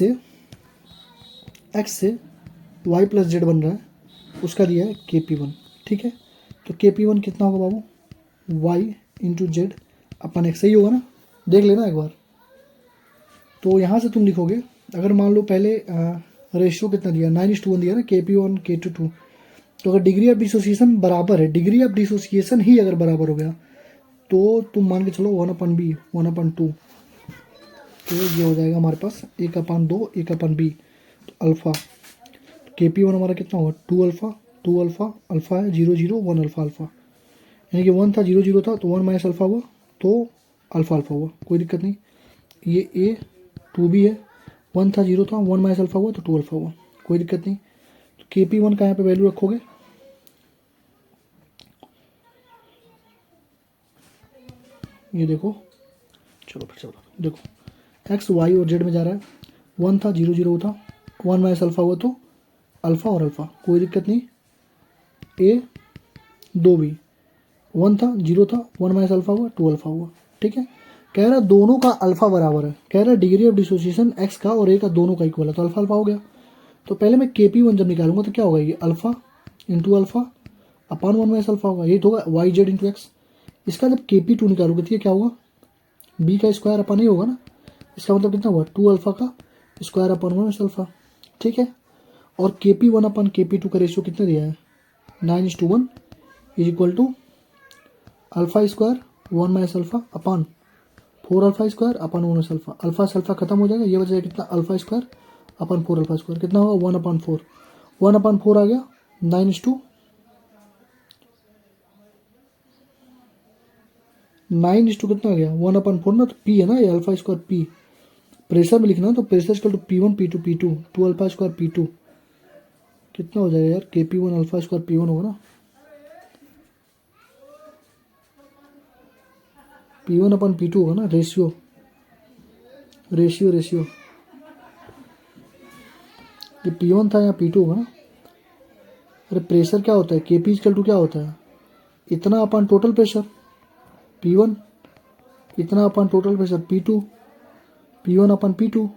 से वाई प्लस जेड बन रहा है, उसका दिया है के पी 1, ठीक है। तो के पी 1 कितना होगा बाबू, वाई इंटू जेड अपन एक्स, सही होगा ना, देख लेना एक बार। तो यहाँ से तुम लिखोगे, अगर मान लो पहले रेशियो कितना दिया 9:1 दिया ना, के पी 1 के टू 2, तो अगर डिग्री ऑफ डिसोसिएशन बराबर है, डिग्री ऑफ डिसोसिएशन ही अगर बराबर हो गया तो तुम मान के चलो 1/b 1/2, तो ये हो जाएगा हमारे पास 1/2 1/b, तो अल्फा के पी 1 हमारा कितना होगा 2 अल्फा, अल्फा है 0 0 1 अल्फा, यानी कि 1 था 0 0 था, तो 1 माइनस अल्फा हुआ, तो अल्फा हुआ, कोई दिक्कत नहीं। ये A 2B है, 1 था 0 था, 1 माइनस अल्फा हुआ तो 2 अल्फा हुआ, कोई दिक्कत नहीं। तो KP1 का यहाँ पे वैल्यू रखोगे, ये देखो, चलो फिर से बता दो, देखो एक्स वाई और जेड में जा रहा है, 1 था 0 0 था, 1 माइनस अल्फा हुआ तो अल्फा और अल्फा, कोई दिक्कत नहीं। ए 2 भी, 1 था 0 था, 1 माइनस अल्फा हुआ 2 अल्फा हुआ, ठीक है। कह रहा दोनों का अल्फा बराबर है, कह रहा डिग्री ऑफ डिसोसिएशन एक्स का और ए का दोनों का इक्वल है, तो अल्फा अल्फा हो गया। तो पहले मैं KP1 जब निकालूंगा तो क्या होगा, ये अल्फा इंटू अल्फा अपान 1 माइनस अल्फा होगा, ये तो होगा वाई जेड इंटू एक्स। इसका जब KP2 निकालूंगा तो ये क्या होगा, बी का स्क्वायर अपन ही होगा ना, इसका मतलब कितना हुआ 2 अल्फा का स्क्वायर अपन 1 माइनस अल्फा, ठीक है। और KP1 अपन KP2 का रेशियो कितना दिया है, 9:1 is equal to alpha square 1 minus alpha upon 4 alpha square upon 1 minus alpha, alpha से अल्फा खत्म हो जाएगा, ये बचेगा कितना alpha square upon 4 alpha square, कितना होगा 1/4, 1/4 आ गया 9:9 कितना आ गया 1/4 ना, तो पी है ना ये अल्फा स्क्वायर पी, प्रेशर में लिखना है तो pressure equal to P1 P2 P2 2 alpha square P2, कितना हो जाएगा यार KP1 अल्फा स्क्वायर P1 होगा ना, P1/P2 होगा ना, रेशियो रेशियो रेशियो, ये P1 था यहाँ P2 होगा ना। अरे प्रेशर क्या होता है, KP इक्वल टू क्या होता है, इतना अपन टोटल प्रेशर P1, इतना अपन total pressure P2, P1/P2,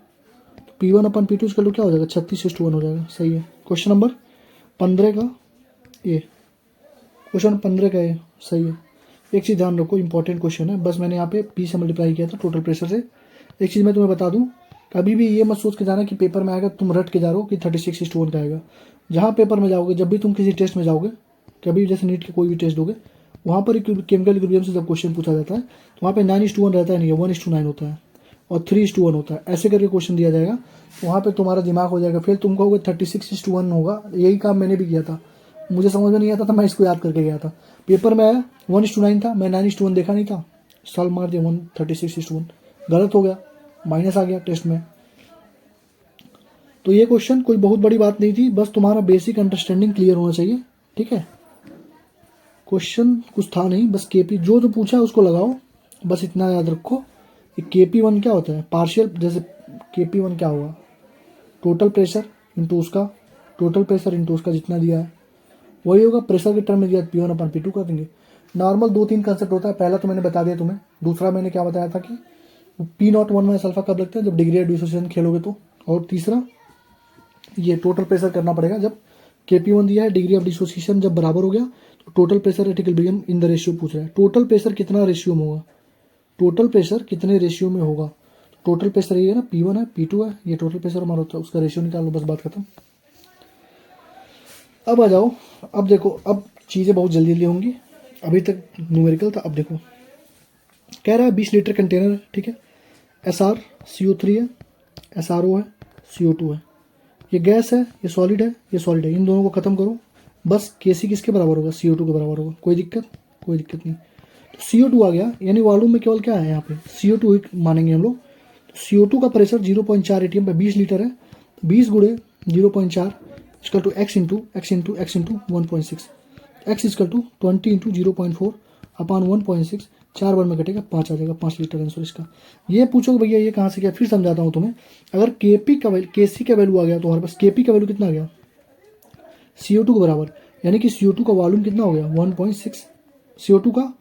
P1/P2 equal to क्या हो जाएगा 36:1 हो जाएगा, सही है। क्वेश्चन नंबर 15 का ये, क्वेश्चन 15 का ये सही है। एक चीज़ ध्यान रखो, इंपॉर्टेंट क्वेश्चन है, बस मैंने यहाँ पे P से मल्टीप्लाई किया था टोटल प्रेशर से। एक चीज़ मैं तुम्हें बता दूँ, कभी भी ये मत सोच के जाना कि पेपर में आएगा तुम रट के जा रहे हो कि 36:1 का आएगा। जहाँ पेपर में जाओगे, जब भी तुम किसी टेस्ट में जाओगे, कभी जैसे नीट के कोई भी टेस्ट दोगे, वहाँ पर केमिकल इक्विलिब्रियम से जब क्वेश्चन पूछा जाता है तो वहाँ पे 9:1 रहता है, नहीं है 1:9 होता है और 3:1 होता है, ऐसे करके क्वेश्चन दिया जाएगा। तो वहाँ पे तुम्हारा दिमाग हो जाएगा, फिर तुम कहोगे 36:1 होगा। यही काम मैंने भी किया था, मुझे समझ में नहीं आता था, मैं इसको याद करके गया था। पेपर में आया 1:9 था, मैं 9:1 देखा नहीं था, साल मार दिया 36:1, गलत हो गया, माइनस आ गया टेस्ट में। तो ये क्वेश्चन कोई बहुत बड़ी बात नहीं थी, बस तुम्हारा बेसिक अंडरस्टैंडिंग क्लियर होना चाहिए, ठीक है। क्वेश्चन कुछ था नहीं, बस KP जो जो पूछा है उसको लगाओ, बस इतना याद रखो कि KP1 क्या होता है, पार्शियल, जैसे KP1 क्या होगा, टोटल प्रेशर इंटू उसका, टोटल प्रेशर इंटू उसका जितना दिया है वही होगा, प्रेशर के टर्म में दिया P1/P2 कर देंगे। नॉर्मल 2-3 कंसेप्ट होता है, पहला तो मैंने बता दिया तुम्हें, दूसरा मैंने क्या बताया था कि P0 1 माइनस अल्फा कब लगता है, जब डिग्री ऑफ डिसोसिएशन खेलोगे तो, और तीसरा ये टोटल प्रेशर करना पड़ेगा जब KP1 दिया है, डिग्री ऑफ डिसोसिएशन जब बराबर हो गया तो total pressure at equilibrium in the ratio पूछ रहा है। टोटल प्रेशर कितना रेशियो में होगा, टोटल प्रेशर कितने रेशियो में होगा, टोटल प्रेशर ये है ना, P1 है P2 है, ये टोटल प्रेशर हमारा होता है, उसका रेशियो निकाल लो, बस बात खत्म। अब आ जाओ, अब देखो, अब चीज़ें बहुत जल्दी जल्दी होंगी, अभी तक न्यूमेरिकल था, अब देखो कह रहा है 20 लीटर कंटेनर है, ठीक है, SR CO3 है, SRO है, CO2 है, ये गैस है, ये सॉलिड है, ये सॉलिड है, इन दोनों को खत्म करो, बस KC किसके बराबर होगा, CO2 के बराबर होगा, कोई दिक्कत, कोई दिक्कत नहीं। तो CO2 आ गया, यानी वॉल्यूम में केवल क्या है यहाँ पे CO2 ही मानेंगे हम लोग। तो CO2 का प्रेशर 0.4 ATM पे 20 लीटर है, 20 गुणे 0.4 equal to x into 1.6, x equal to 20 into 0.4 upon 1.6, 4 बार में कटेगा 5 आ जाएगा, 5 लीटर आंसर इसका। ये पूछोगे भैया ये कहाँ से क्या, फिर समझाता हूँ तुम्हें। अगर KC का वैल्यू आ गया तो हमारे पास KP का वैल्यू कितना आ गया, CO2 के बराबर, यानी कि CO2 का वॉल्यूम कितना हो गया 1.6, CO2 का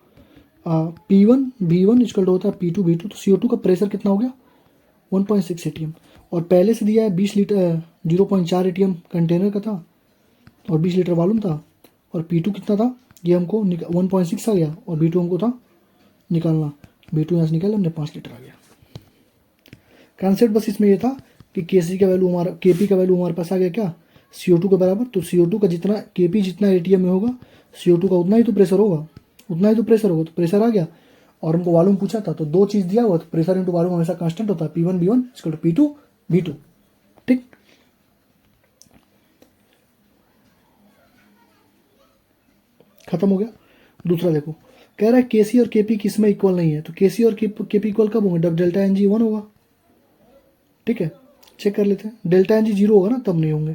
P1 V1 इक्वल टू होता है P2 V2, तो CO2 का प्रेशर कितना हो गया 1.6 ATM, और पहले से दिया है 20 लीटर 0.4 ATM कंटेनर का था और 20 लीटर वॉल्यूम था, और P2 कितना था ये हमको 1.6 आ गया, और B2 हमको था निकालना, B2 यहाँ से निकाले हमने 5 लीटर आ गया। कॉन्सेप्ट बस इसमें ये था कि KC का वैल्यू हमारा, KP का वैल्यू हमारे पास आ गया क्या CO2 के बराबर, तो CO2 का जितना KP जितना ATM में होगा CO2 का उतना ही तो प्रेशर होगा, उतना ही तो प्रेशर होगा, तो प्रेशर आ गया। और हमको वॉल्यूम पूछा था तो दो चीज़ दिया हुआ, तो प्रेशर इंटू वॉल्यूम हमेशा कांस्टेंट होता है, P1 V1 equal to P2 V2, ठीक। खत्म हो गया। दूसरा देखो, कह रहा है KC और KP किस में इक्वल नहीं है, तो KC और KP इक्वल कब होंगे, जब डेल्टा NG 1 होगा, ठीक है। चेक कर लेते हैं। डेल्टा एन जी जीरो होगा ना तब नहीं होंगे,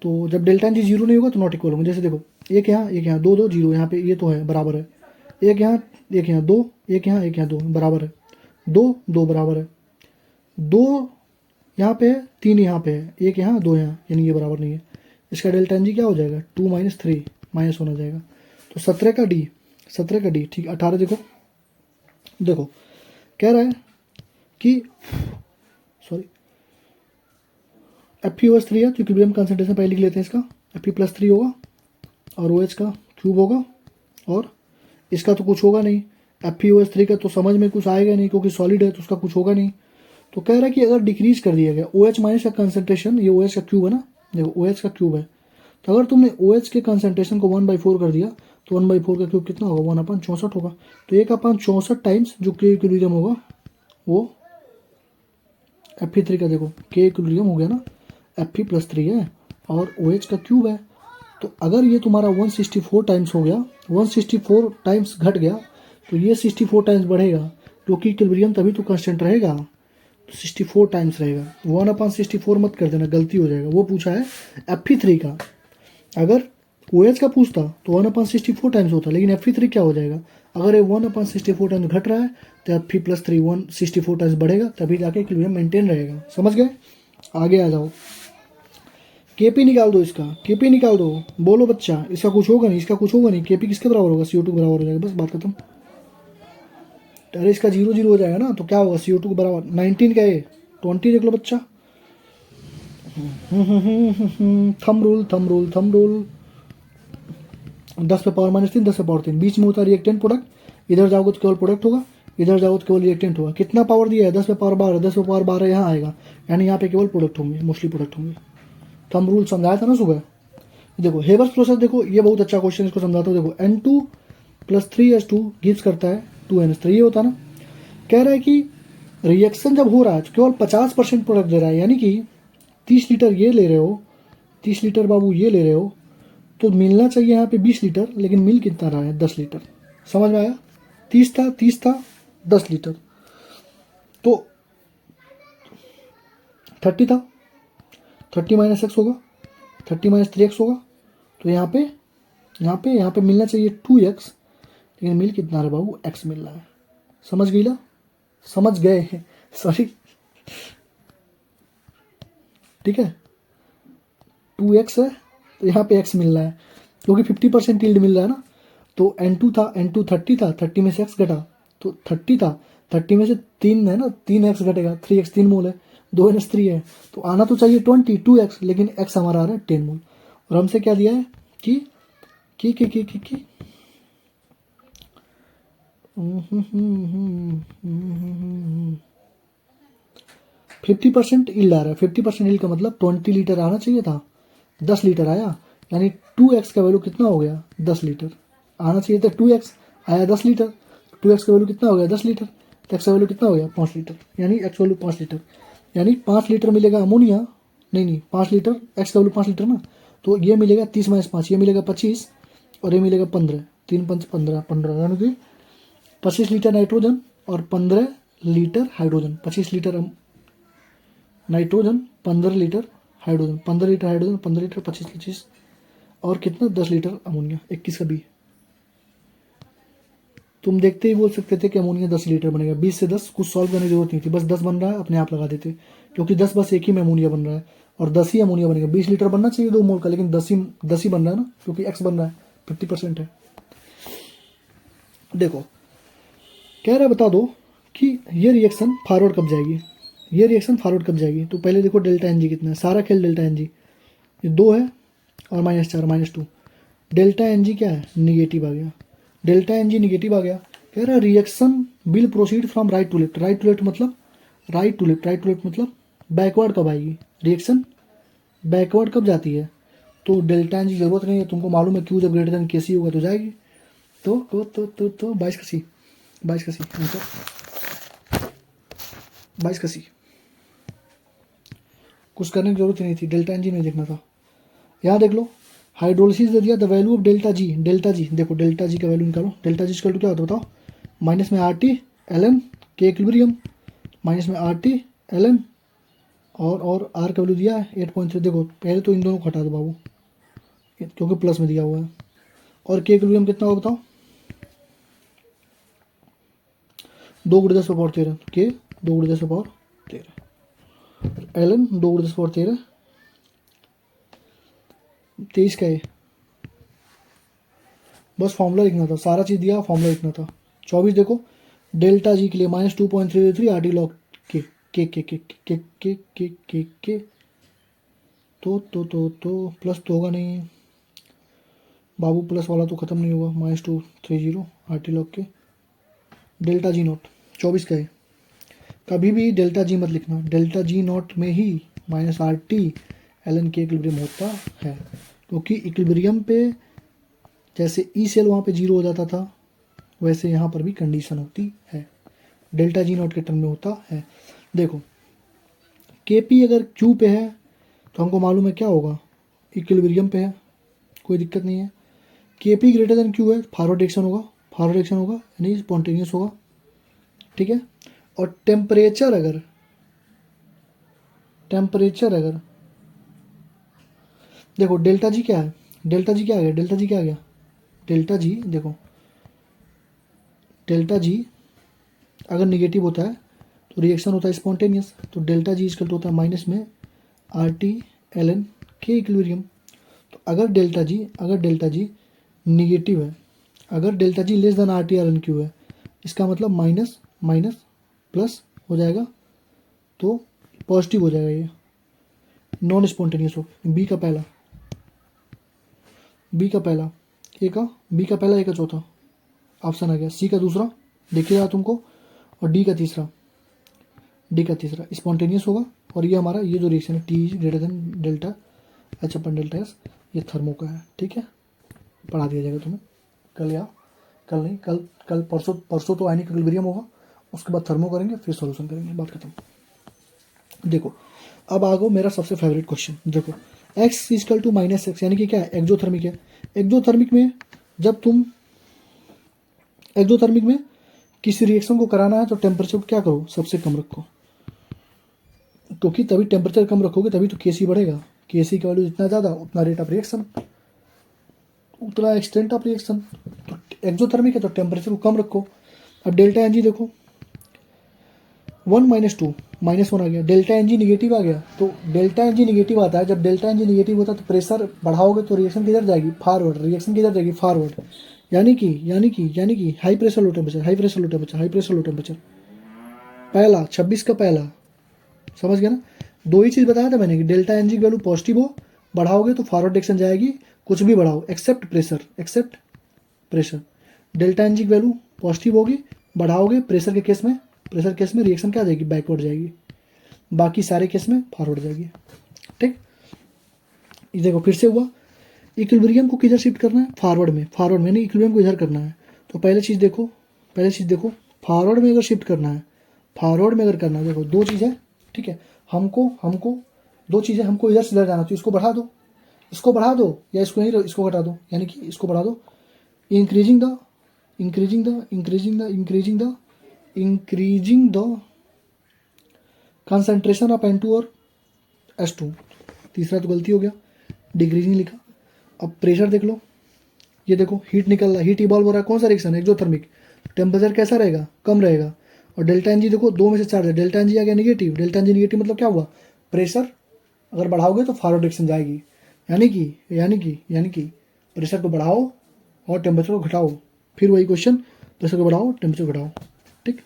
तो जब डेल्टा एन जी जीरो नहीं होगा तो नॉट इक्वल होंगे। जैसे देखो एक यहाँ दो दो जीरो, यहाँ पे ये तो है बराबर है, एक यहाँ दो, एक यहाँ दो बराबर है, दो दो बराबर है, दो यहाँ पे है, तीन यहाँ पे है, एक यहाँ दो यहाँ, यानी ये बराबर नहीं है। इसका डेल्टा एन जी क्या हो जाएगा 2 - 3 माइनस होना जाएगा। तो 17 का डी, 17 का डी ठीक। 18 देखो, देखो कह रहा है कि सॉरी Fe3 है तो इक्विलिब्रियम कंसंट्रेशन पहले लिख लेते हैं इसका। Fe+3 होगा और OH का क्यूब होगा, और इसका तो कुछ होगा नहीं। FeOH3 का तो समझ में कुछ आएगा नहीं क्योंकि सॉलिड है तो उसका कुछ होगा नहीं। तो कह रहा है कि अगर डिक्रीज कर दिया गया OH माइनस का कंसंट्रेशन, ये OH का क्यूब है ना, देखो OH का क्यूब है, तो अगर तुमने OH के कंसंट्रेशन को 1/4 कर दिया तो 1/4 का क्यूब कितना होगा 1/64 होगा। तो 1/64 टाइम्स जो के इक्विलिब्रियम होगा वो Fe3 का, देखो के इक्विलिब्रियम हो गया ना, Fe+3 है और OH का क्यूब है। तो अगर ये तुम्हारा 164 टाइम्स हो गया, 164 टाइम्स घट गया तो ये 64 टाइम्स बढ़ेगा, क्योंकि इक्विलिब्रियम तभी तो कांस्टेंट रहेगा। तो 64 टाइम्स रहेगा, 1/64 मत कर देना, गलती हो जाएगा। वो पूछा है Fe3 का, अगर OH का पूछता तो 1/64 टाइम्स होता, लेकिन Fe3 क्या हो जाएगा, अगर ये 1/64 टाइम्स घट रहा है तो Fe+3 164 टाइम्स बढ़ेगा, तभी जाके इक्विलिब्रियम मेंटेन रहेगा। समझ गए? आगे आ जाओ, केपी निकाल दो, इसका केपी निकाल दो। बोलो बच्चा, इसका कुछ होगा नहीं, इसका कुछ होगा नहीं। केपी किसके बराबर होगा, CO2 के बराबर हो जाएगा, बस बात खत्म। अरे इसका 0 0 हो जाएगा ना, तो क्या होगा CO2 के बराबर 19 का ये 20 देख लो बच्चा। Thumb rule thumb rule thumb rule, 10 पे पावर -3, 10 पे पावर 3, बीच में होता है रिएक्टेंट प्रोडक्ट, इधर जाओगे तो केवल प्रोडक्ट होगा, इधर जाओगे तो केवल रिएक्टेंट होगा। कितना पावर दिया है 10 पे पावर 12, 10 पे पावर 12 यहाँ आएगा, यानी यहाँ पे केवल प्रोडक्ट होंगे, मोस्टली प्रोडक्ट होंगे। थम रूल समझाया था ना सुबह। देखो हेबर्स प्रोसेस, देखो ये बहुत अच्छा क्वेश्चन, इसको समझाता हूँ। देखो N2 + 3H2 गिव्स करता है 2NH3, ये होता है ना। कह रहा है कि रिएक्शन जब हो रहा है तो केवल 50% प्रोडक्ट दे रहा है, यानी कि 30 लीटर ये ले रहे हो, 30 लीटर बाबू ये ले रहे हो, तो मिलना चाहिए यहाँ पे 20 लीटर, लेकिन मिल कितना रहा है 10 लीटर। समझ में आया? 30 था 10 लीटर, तो 30 था, 30 - x होगा, 30 - 3x होगा, तो यहाँ पे मिलना चाहिए 2x, लेकिन मिल कितना रहा है बाबू, x मिल रहा है। समझ गई ला, समझ गए हैं, सॉरी, ठीक है। 2x है तो यहाँ पे x मिल रहा है, क्योंकि 50% यील्ड मिल रहा है ना। तो N2 था, N2 30 था, 30 में से x घटा, तो 30 था, 30 में से 3 है ना, 3x घटेगा, 3x 3 मोल है, 2NH3 है, तो आना तो चाहिए 22x, लेकिन x हमारा आ रहा है 10 मोल। और हमसे क्या दिया है कि 50% यील्ड आ रहा है। 50% यील्ड का मतलब 20 लीटर आना चाहिए था, 10 लीटर आया, यानी 2x का वैल्यू कितना हो गया 10 लीटर। आना चाहिए था 2x, आया 10 लीटर, 2x का वैल्यू कितना हो गया 10 लीटर, तो x का वैल्यू कितना हो गया 5 लीटर, यानी x वैल्यू 5 लीटर, यानी 5 लीटर मिलेगा अमोनिया, नहीं 5 लीटर, x का वैल्यू 5 लीटर ना, तो ये मिलेगा 30 - 5, ये मिलेगा 25, और ये मिलेगा 15, 3 5 15 15, यानी कि 25 लीटर नाइट्रोजन और 15 litre hydrogen, 25 litre nitrogen, 15 litre hydrogen, 15 litre hydrogen, 15 litre 25 और कितना 10 लीटर अमोनिया, 21 का बी। तुम देखते ही बोल सकते थे कि अमोनिया 10 लीटर बनेगा, 20 से 10 कुछ सॉल्व करने की जरूरत नहीं थी, बस 10 बन रहा है अपने आप लगा देते, क्योंकि 10 बस एक ही में अमोनिया बन रहा है, और 10 ही अमोनिया बनेगा। 20 लीटर बनना चाहिए 2 मोल का, लेकिन 10 ही बन रहा है ना, क्योंकि x बन रहा है, 50% है। देखो कह रहा है बता दो कि ये रिएक्शन फॉरवर्ड कब जाएगी, ये रिएक्शन फॉरवर्ड कब जाएगी। तो पहले देखो डेल्टा एन जी कितना है, सारा खेल डेल्टा एन जी, ये 2 है और -4 -2, डेल्टा एन जी क्या है निगेटिव आ गया, डेल्टा एन जी निगेटिव आ गया। कह रहा है reaction will proceed from right to left, right to left मतलब right to left, right to left मतलब बैकवर्ड कब आएगी, रिएक्शन बैकवर्ड कब जाती है। तो डेल्टा एन जी जरूरत नहीं है, तुमको मालूम है क्यू जब ग्रेटर देन के सी होगा तो जाएगी। तो 22 का सी, 22 का सी आंसर, 22 का सी। कुछ करने की जरूरत ही नहीं थी, डेल्टा एन जी नहीं देखना था। यहाँ देख लो हाइड्रोलिसिस दे दिया, the value of delta G, delta G देखो, डेल्टा जी का वैल्यू निकालो, डेल्टा जी इक्वल टू क्या होता है बताओ, माइनस में RT ln के इक्विलिब्रियम, माइनस में RT ln और आर का वैल्यू दिया है 8.3। देखो पहले तो इन दोनों को हटा दो बाबू, क्योंकि प्लस में दिया हुआ है। और के इक्विलिब्रियम कितना होगा बताओ? 2 × 10⁻13 के 2 × 10⁻13 एलन 2 × 10⁻13 23 का है। बस फॉर्मूला लिखना था, सारा चीज़ दिया, फॉर्मूला लिखना था। 24 देखो डेल्टा जी के लिए -2.333 आर टी लॉग के तो प्लस तो होगा नहीं बाबू, प्लस वाला तो ख़त्म नहीं होगा। -230 आर टी लॉग के डेल्टा जी नॉट 24 का है। कभी भी डेल्टा जी मत लिखना, डेल्टा जी नॉट में ही -RT ln के इक्विलिब्रियम होता है, क्योंकि इक्विलिब्रियम पे जैसे ई सेल वहाँ पे 0 हो जाता था, वैसे यहाँ पर भी कंडीशन होती है, डेल्टा जी नॉट के टर्म में होता है। देखो KP अगर Q पे है तो हमको मालूम है क्या होगा, इक्विलिब्रियम पे है, कोई दिक्कत नहीं है। KP ग्रेटर देन Q है, फॉरवर्ड डायरेक्शन होगा यानी स्पॉन्टेनियस होगा, ठीक है। और टेम्परेचर अगर देखो डेल्टा जी क्या है, डेल्टा जी आ गया, देखो डेल्टा जी अगर निगेटिव होता है तो रिएक्शन होता है स्पॉन्टेनियस, तो डेल्टा जी इक्वल होता है माइनस में RT ln के इक्विलिब्रियम। तो अगर डेल्टा जी निगेटिव है, अगर delta G less than RT ln Q है, इसका मतलब माइनस माइनस प्लस हो जाएगा तो पॉजिटिव हो जाएगा, ये नॉन स्पॉन्टेनियस हो। बी का पहला ए का चौथा ऑप्शन आ गया, सी का दूसरा देखिएगा तुमको, और डी का तीसरा स्पॉन्टेनियस होगा। और ये हमारा ये जो रिएक्शन है T greater than delta H अपन डेल्टा S, ये थर्मो का है, ठीक है। पढ़ा दिया जाएगा तुम्हें कल, या कल नहीं, कल परसों तो आयनिक इक्विलिब्रियम होगा, उसके बाद थर्मो करेंगे, फिर सॉल्यूशन करेंगे, बात खत्म। देखो अब आ गो मेरा सबसे फेवरेट क्वेश्चन। देखो x = -x यानी कि क्या है, एक्जोथर्मिक है। एक्जोथर्मिक में किसी रिएक्शन को कराना है तो टेम्परेचर को क्या करो, सबसे कम रखो, क्योंकि तभी टेम्परेचर कम रखोगे तभी तो Kc बढ़ेगा। Kc का वैल्यू जितना ज़्यादा उतना रेट ऑफ रिएक्शन, उतना एक्सटेंट ऑफ रिएक्शन। तो एक्जोथर्मिक है तो टेम्परेचर को कम रखो। अब डेल्टा एन जी देखो 1 - 2 -1 आ गया, डेल्टा एन जी निगेटिव आ गया। तो डेल्टा एन जी निगेटिव आता है, जब डेल्टा एन जी निगेटिव होता है तो प्रेशर बढ़ाओगे तो रिएक्शन किधर जाएगी, फॉरवर्ड। यानी कि हाई प्रेशर लो टेम्परेचर पहला 26 का पहला, समझ गया ना। दो ही चीज़ बताया था मैंने कि डेल्टा एन जी की वैल्यू पॉजिटिव हो, बढ़ाओगे तो फॉरवर्ड डायरेक्शन जाएगी, कुछ भी बढ़ाओ except pressure. Delta N G की वैल्यू पॉजिटिव होगी, बढ़ाओगे प्रेशर के केस में रिएक्शन क्या जाएगी, बैकवर्ड जाएगी, बाकी सारे केस में फॉरवर्ड जाएगी, ठीक। ये देखो फिर से हुआ, इक्विलिब्रियम को किधर शिफ्ट करना है, फॉरवर्ड में यानी इक्विलिब्रियम को इधर करना है। तो पहले चीज़ देखो फॉरवर्ड में अगर शिफ्ट करना है, देखो दो चीज़ है, ठीक है। हमको दो चीज़ें, हमको इधर से इधर जाना, तो इसको बढ़ा दो या इसको नहीं, इसको घटा दो, यानी कि इसको बढ़ा दो। Increasing the concentration of N2 और S2। तीसरा तो गलती हो गया, डिक्रीजिंग लिखा। अब प्रेशर देख लो, ये देखो हीट निकल रहा है, हीट इवॉल्व हो रहा है, कौन सा रिएक्शन है, एक्सोथर्मिक। टेम्परेचर कैसा रहेगा, कम रहेगा। और डेल्टा एन जी देखो 2 में से 4 है, डेल्टा एन जी आ गया negative. Delta N G negative मतलब क्या हुआ, प्रेशर अगर बढ़ाओगे तो फॉरवर्ड डायरेक्शन जाएगी, यानी कि प्रेशर को बढ़ाओ और टेम्परेचर को घटाओ। फिर वही क्वेश्चन, प्रेशर को बढ़ाओ टेम्परेचर को घटाओ, ठीक।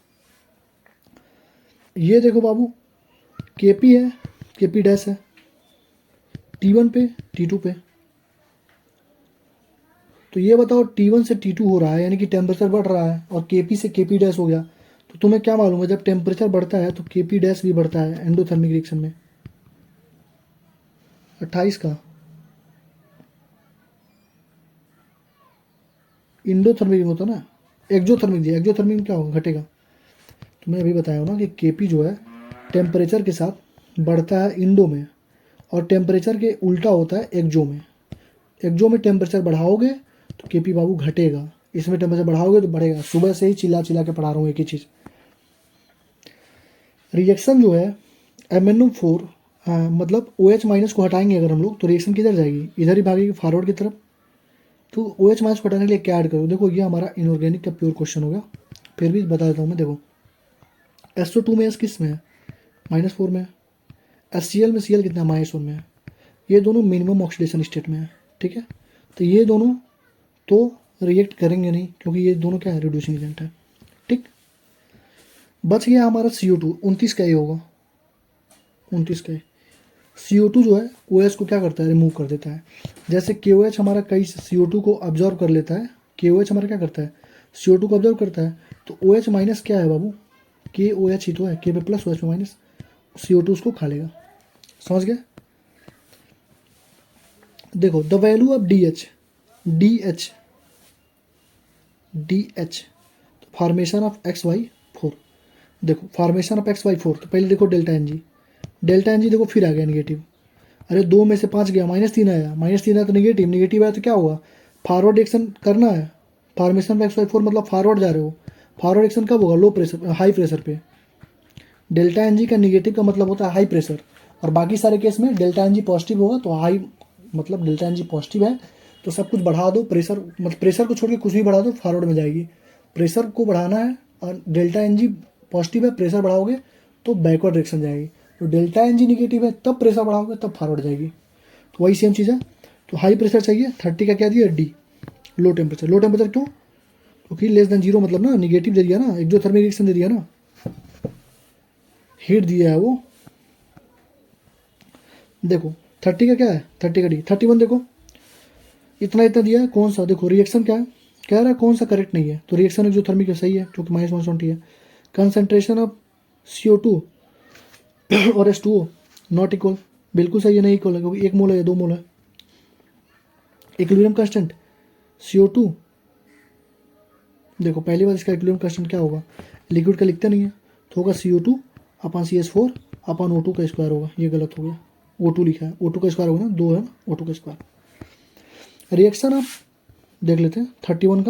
ये देखो बाबू KP है, KP डैश है T1 पे T2 पे। तो ये बताओ T1 से T2 हो रहा है, यानी कि टेम्परेचर बढ़ रहा है, और KP से KP डैश हो गया। तो तुम्हें क्या मालूम है, जब टेम्परेचर बढ़ता है तो KP डैश भी बढ़ता है एंडोथर्मिक रिएक्शन में। 28 का इंडोथर्मिक में होता ना, एक्सोथर्मिक में क्या होगा, घटेगा। तो मैं अभी बताया ना कि KP जो है टेम्परेचर के साथ बढ़ता है इंडो में, और टेम्परेचर के उल्टा होता है एक्जो में। टेम्परेचर बढ़ाओगे तो KP बाबू घटेगा, इसमें टेम्परेचर बढ़ाओगे तो बढ़ेगा। सुबह से ही चिल्ला के पढ़ा रहा हूँ एक ही चीज़। रिएक्शन जो है MnO4 हाँ मतलब ओ एच माइनस को हटाएंगे अगर हम लोग तो रिएक्शन किधर जाएगी, इधर ही भागेगी फॉरवर्ड की तरफ। तो ओ एच माइनस को हटाने के लिए क्या ऐड करो, देखो ये हमारा इनऑर्गेनिक का प्योर क्वेश्चन होगा, फिर भी बता देता हूँ मैं। देखो SO2 में एस किस में है, -4 में है। HCl में Cl कितना -1 में है। ये दोनों मिनिमम ऑक्सीडेशन स्टेट में है, ठीक है। तो ये दोनों तो रिएक्ट करेंगे नहीं क्योंकि ये दोनों क्या है, रिड्यूसिंग एजेंट है, ठीक। बच गया हमारा CO2, 29 का ही होगा, 29 का ही। CO2 जो है OH को क्या करता है, रिमूव कर देता है। जैसे KOH हमारा कई CO2 को ऑब्जॉर्व कर लेता है, KOH हमारा क्या करता है, CO2 को ऑब्जॉर्व करता है। तो OH माइनस क्या है बाबू, KOH ही तो है, K पे प्लस OH पे माइनस, CO2 उसको खा लेगा, समझ गए। देखो the value of DH formation of XY4। देखो फॉर्मेशन ऑफ XY4, तो पहले देखो डेल्टा एन जी देखो फिर आ गया निगेटिव। अरे 2 में से 5 गया, -3 आया, -3 आया तो निगेटिव आया तो क्या होगा, फॉरवर्ड एक्शन करना है। फॉर्मेशन ऑफ XY4 मतलब फॉरवर्ड जा रहे हो, फॉरवर्ड एक्शन कब होगा, लो प्रेशर हाई प्रेशर पे। डेल्टा एन जी का निगेटिव का मतलब होता है हाई प्रेशर, और बाकी सारे केस में डेल्टा एन जी पॉजिटिव होगा तो हाई, मतलब डेल्टा एन जी पॉजिटिव है तो सब कुछ बढ़ा दो, प्रेशर मतलब प्रेशर को छोड़ के कुछ भी बढ़ा दो फॉरवर्ड में जाएगी। प्रेशर को बढ़ाना है और डेल्टा एन जी पॉजिटिव है, प्रेशर बढ़ाओगे तो बैकवर्ड डायरेक्शन जाएगी। तो डेल्टा एन जी निगेटिव है तब प्रेशर बढ़ाओगे तब फॉरवर्ड जाएगी, तो वही सेम चीज़ है। तो हाई प्रेशर चाहिए, 30 का क्या दिया D। लो टेम्परेचर क्यों, क्योंकि <0 मतलब ना निगेटिव दे दिया ना, एक्सोथर्मिक रिएक्शन दे दिया ना, हीट दिया है वो। देखो 30 का क्या है, 30 का D। 31 देखो इतना दिया है, कौन सा, देखो रिएक्शन क्या है, कह रहा है कौन सा करेक्ट नहीं है, तो रिएक्शन एक्सोथर्मिक है, सही है क्योंकि -120 है। कंसंट्रेशन ऑफ CO2 और H2O नॉट इक्वल, बिल्कुल सही है, नहीं इक्वल है क्योंकि 1 मोल है या 2 मोल है। इक्विलिब्रियम कांस्टेंट CO2, देखो पहली बार इसका इक्विलिब्रियम कांस्टेंट क्या होगा, लिक्विड का लिखते नहीं है तो होगा CO2 अपन CH4 अपन O2 का स्क्वायर होगा, ये गलत हो गया, O2 लिखा है, O2 का स्क्वायर होगा ना, 2 है ना O2 का स्क्वायर। रिएक्शन आप देख लेते हैं 31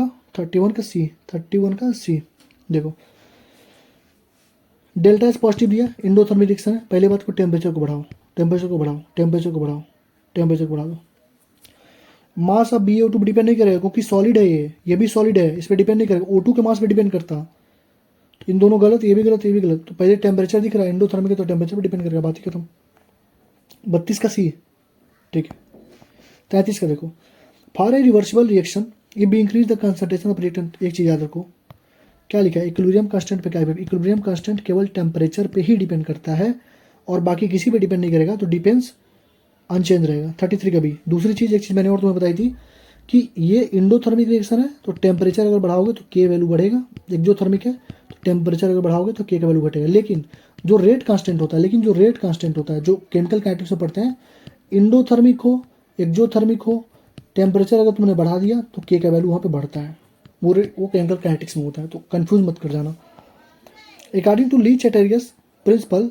का C। देखो डेल्टा एच पॉजिटिव दिया, इंडोथर्मिक रिएक्शन है, पहली बात को टेम्परेचर को बढ़ाओ, टेम्परेचर को बढ़ा दो। मास अब BO2 पर डिपेंड नहीं करेगा क्योंकि सॉलिड है, ये भी सॉलिड है, इस पर डिपेंड नहीं करेगा, O2 के मास पे डिपेंड करता। तो इन दोनों गलत, ये भी गलत, ये भी गलत। तो पहले टेम्परेचर दिख रहा है इंडोथर्मिक है तो टेम्परेचर पर डिपेंड करेगा, बात ही खत्म। 32 का C, ठीक है। 33 का देखो, फॉर ए रिवर्सिबल रिएक्शन ये भी increase the concentration of reactant. एक चीज़ याद रखो, क्या लिखा है, इक्विलिब्रियम कांस्टेंट पे क्या है, इक्विलिब्रियम कांस्टेंट केवल टेम्परेचर पे ही डिपेंड करता है और बाकी किसी पे डिपेंड नहीं करेगा, तो डिपेंड्स अनचेंज रहेगा। 33 का भी। दूसरी चीज़, एक चीज़ मैंने और तुम्हें बताई थी कि ये इंडोथर्मिक रिएक्शन है तो टेम्परेचर अगर बढ़ाओगे तो K वैल्यू बढ़ेगा, एक्सोथर्मिक है तो टेम्परेचर अगर बढ़ाओगे तो K का वैल्यू घटेगा। लेकिन जो रेट कांस्टेंट होता है, जो केमिकल काइनेटिक्स में पढ़ते हैं, इंडोथर्मिक हो एक्सोथर्मिक हो, टेम्परेचर अगर तुमने बढ़ा दिया तो K का वैल्यू वहाँ पे बढ़ता है, वो केमिकल काइनेटिक्स में होता है, तो कंफ्यूज मत कर जाना। According to Le Chatelier's principle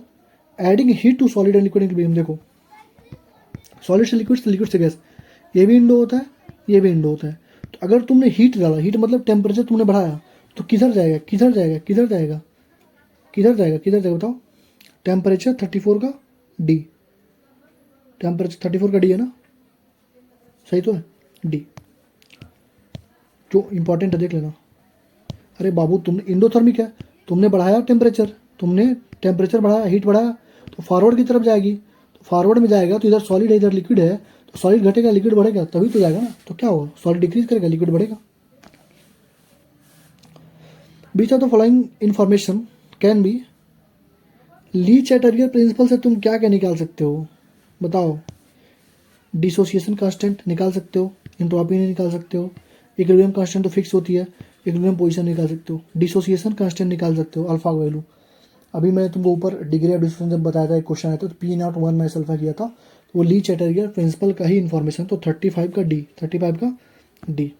adding heat to solid and liquid equilibrium. देखो सॉलिड से लिक्विड से गैस, ये भी इंडो होता है, ये भी इंडो होता है। तो अगर तुमने हीट डाला, हीट मतलब टेम्परेचर तुमने बढ़ाया, तो किधर जाएगा बताओ। टेम्परेचर 34 का D, टेम्परेचर 34 का D है ना, सही तो है D, जो इंपॉर्टेंट है देख लेना। अरे बाबू तुमने इंडोथर्मिक है, तुमने बढ़ाया टेम्परेचर बढ़ाया, हीट बढ़ाया, तो फॉरवर्ड की तरफ जाएगी, तो फॉरवर्ड में जाएगा तो इधर सॉलिड है इधर लिक्विड है, तो सॉलिड घटेगा लिक्विड बढ़ेगा तभी तो जाएगा ना, तो क्या होगा, सॉलिड डिक्रीज करेगा लिक्विड बढ़ेगा। Which of the following information can be, Le Chatelier principle से तुम क्या क्या निकाल सकते हो बताओ। डिसोसिएशन कांस्टेंट निकाल सकते हो, एंट्रोपी नहीं निकाल सकते हो, इक्विलिब्रियम कांस्टेंट तो फिक्स होती है, इक्विलिब्रियम पोजीशन निकाल सकते हो, डिसोसिएशन कांस्टेंट निकाल सकते हो, अल्फा वैल्यू। अभी मैं तुमको ऊपर डिग्री ऑफ डिसोसिएशन जब बताया था, एक क्वेश्चन आया था तो P0 मैंने अल्फा किया था, तो वो ली चैटरियर प्रिंसिपल का ही इन्फॉर्मेशन, तो 35 का D।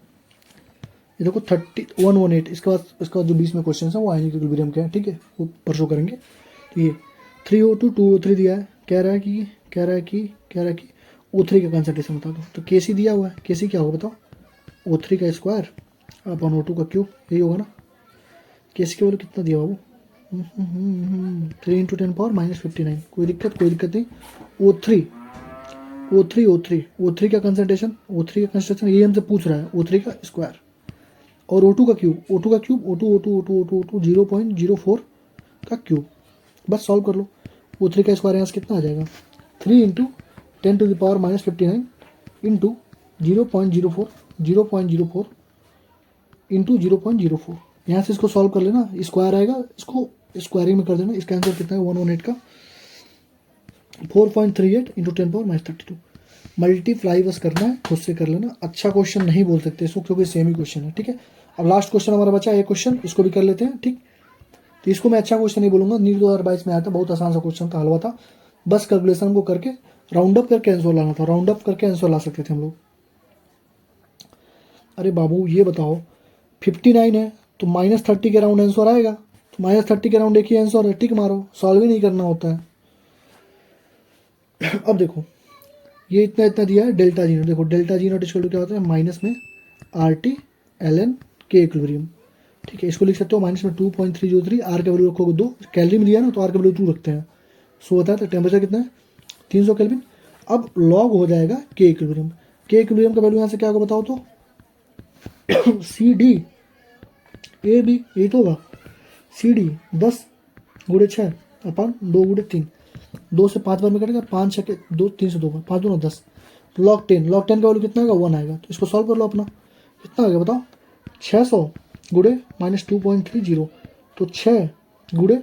ये देखो 118, इसके बाद जो 20 में क्वेश्चन है वो आयनिक इक्विलिब्रियम के हैं, ठीक है, वो परसों करेंगे। तो ये 3O2 2O3 दिया है, कह रहा है कि O3 का कंसंट्रेशन बता दो, तो Kc दिया हुआ है, Kc क्या होगा बताओ, O3 का स्क्वायर अपन O2 का क्यूब, यही होगा ना। Kc की वैल्यू कितना दिया बाबू, 3 इंटू 10 पावर -59, कोई दिक्कत नहीं। O3 का कंसंट्रेशन, ये हमसे पूछ रहा है O3 का स्क्वायर, और O2 का क्यूब, O2 0.04 का क्यूब, बस सॉल्व कर लो। O3 का स्क्वायर यहाँ से कितना आ जाएगा, 3 into 10 to the power -59 into 0.04 into 0.04। यहाँ से इसको सॉल्व कर लेना, स्क्वायर आएगा, इसको स्क्वायरिंग में कर देना। इसका आंसर कितना है 118 का 4.38 इंटू 10 पावर -32। मल्टीप्लाई बस करना है, खुद से कर लेना। अच्छा क्वेश्चन नहीं बोल सकते इसको क्योंकि सेम ही क्वेश्चन है, ठीक है। अब लास्ट क्वेश्चन हमारा बचा एक क्वेश्चन, इसको भी कर लेते हैं, ठीक। तो इसको मैं अच्छा क्वेश्चन नहीं बोलूंगा, नीट 2022 में आया था, बहुत आसान सा क्वेश्चन था, हलवा था। बस कैलकुलेशन को करके राउंड अप करके आंसर लाना था, राउंड अप करके आंसर ला सकते थे हम लोग। अरे बाबू ये बताओ 59 है तो -30 के राउंड आंसर आएगा, तो -30 के राउंड एक ही आंसर है, टिक मारो, सॉल्व ही नहीं करना होता है। अब देखो ये इतना दिया है डेल्टा जी नॉट, देखो delta G naught equal to क्या होता है, माइनस में RT ln K इक्विलिब्रियम, ठीक है। इसको लिख सकते हो माइनस में 2.303, R का वैल्यू रखोगे 2, कैलोरी में दिया ना तो R का वैल्यू 2 रखते हैं। सो होता है तो टेम्परेचर कितना है 300 केल्विन। अब लॉग हो जाएगा K इक्विलिब्रियम, K इक्विलिब्रियम का वैल्यू यहाँ से क्या होगा बताओ तो CD AB यही तो होगा, CD 10 गुड़े 6 अपन 2 गुड़े 3, 2 से 5 बार में कटेगा, 5 6 2 3 से 2 बार, 5 2 10, लॉग 10 का वैल्यू कितना आएगा 1 आएगा। तो इसको सॉल्व कर लो अपना, कितना आएगा बताओ 600 गुड़े -2.30, तो 6 गुड़े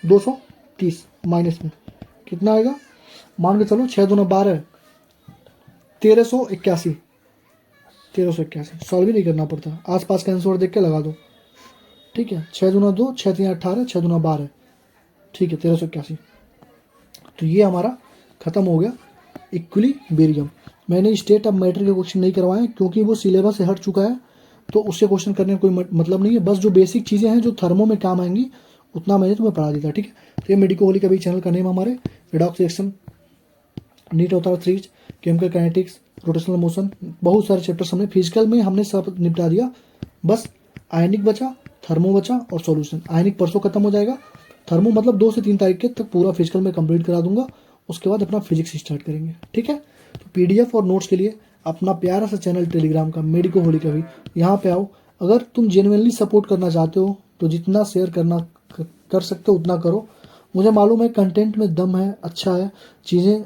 230 माइनस में कितना आएगा, मान के चलो 6 2 12 1381, सॉल्व ही नहीं करना पड़ता, आसपास का आंसर देख के लगा दो, ठीक है। 6 2 2 6 3 18 6 2 12, ठीक है 1381। तो ये हमारा खत्म हो गया इक्विलिब्रियम। मैंने स्टेट ऑफ मैटर के क्वेश्चन नहीं करवाए क्योंकि वो सिलेबस से हट चुका है, तो उससे क्वेश्चन करने का कोई मतलब नहीं है। बस जो बेसिक चीज़ें हैं जो थर्मो में काम आएंगी उतना मैंने तुम्हें पढ़ा दिया था, ठीक है। तो ये मेडिको होली का भी चैनल का नेम हमारे रिडॉक्स रिएक्शन, नीट होता है 3, केमिकल काइनेटिक्स, रोटेशनल मोशन, बहुत सारे चैप्टर्स हमने फिजिकल में हमने सब निपटा दिया। बस आयनिक बचा, थर्मो बचा और सॉल्यूशन। आयनिक परसों खत्म हो जाएगा, थर्मो मतलब 2 से 3 तारीख के तक पूरा फिजिकल में कंप्लीट करा दूंगा, उसके बाद अपना फिजिक्स स्टार्ट करेंगे, ठीक है। तो PDF और नोट्स के लिए अपना प्यारा सा चैनल टेलीग्राम का मेडिको होली का भी, यहाँ पे आओ। अगर तुम जेन्युइनली सपोर्ट करना चाहते हो तो जितना शेयर करना कर सकते हो उतना करो। मुझे मालूम है कंटेंट में दम है, अच्छा है, चीज़ें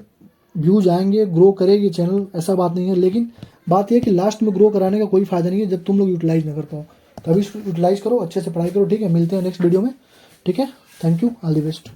व्यूज आएंगे, ग्रो करेगी चैनल, ऐसा बात नहीं है। लेकिन बात यह है कि लास्ट में ग्रो कराने का कोई फायदा नहीं है जब तुम लोग यूटिलाइज ना कर पाओ। तभी यूटिलाइज करो, अच्छे से पढ़ाई करो, ठीक है। मिलते हैं नेक्स्ट वीडियो में, ठीक है। Thank you, all the best.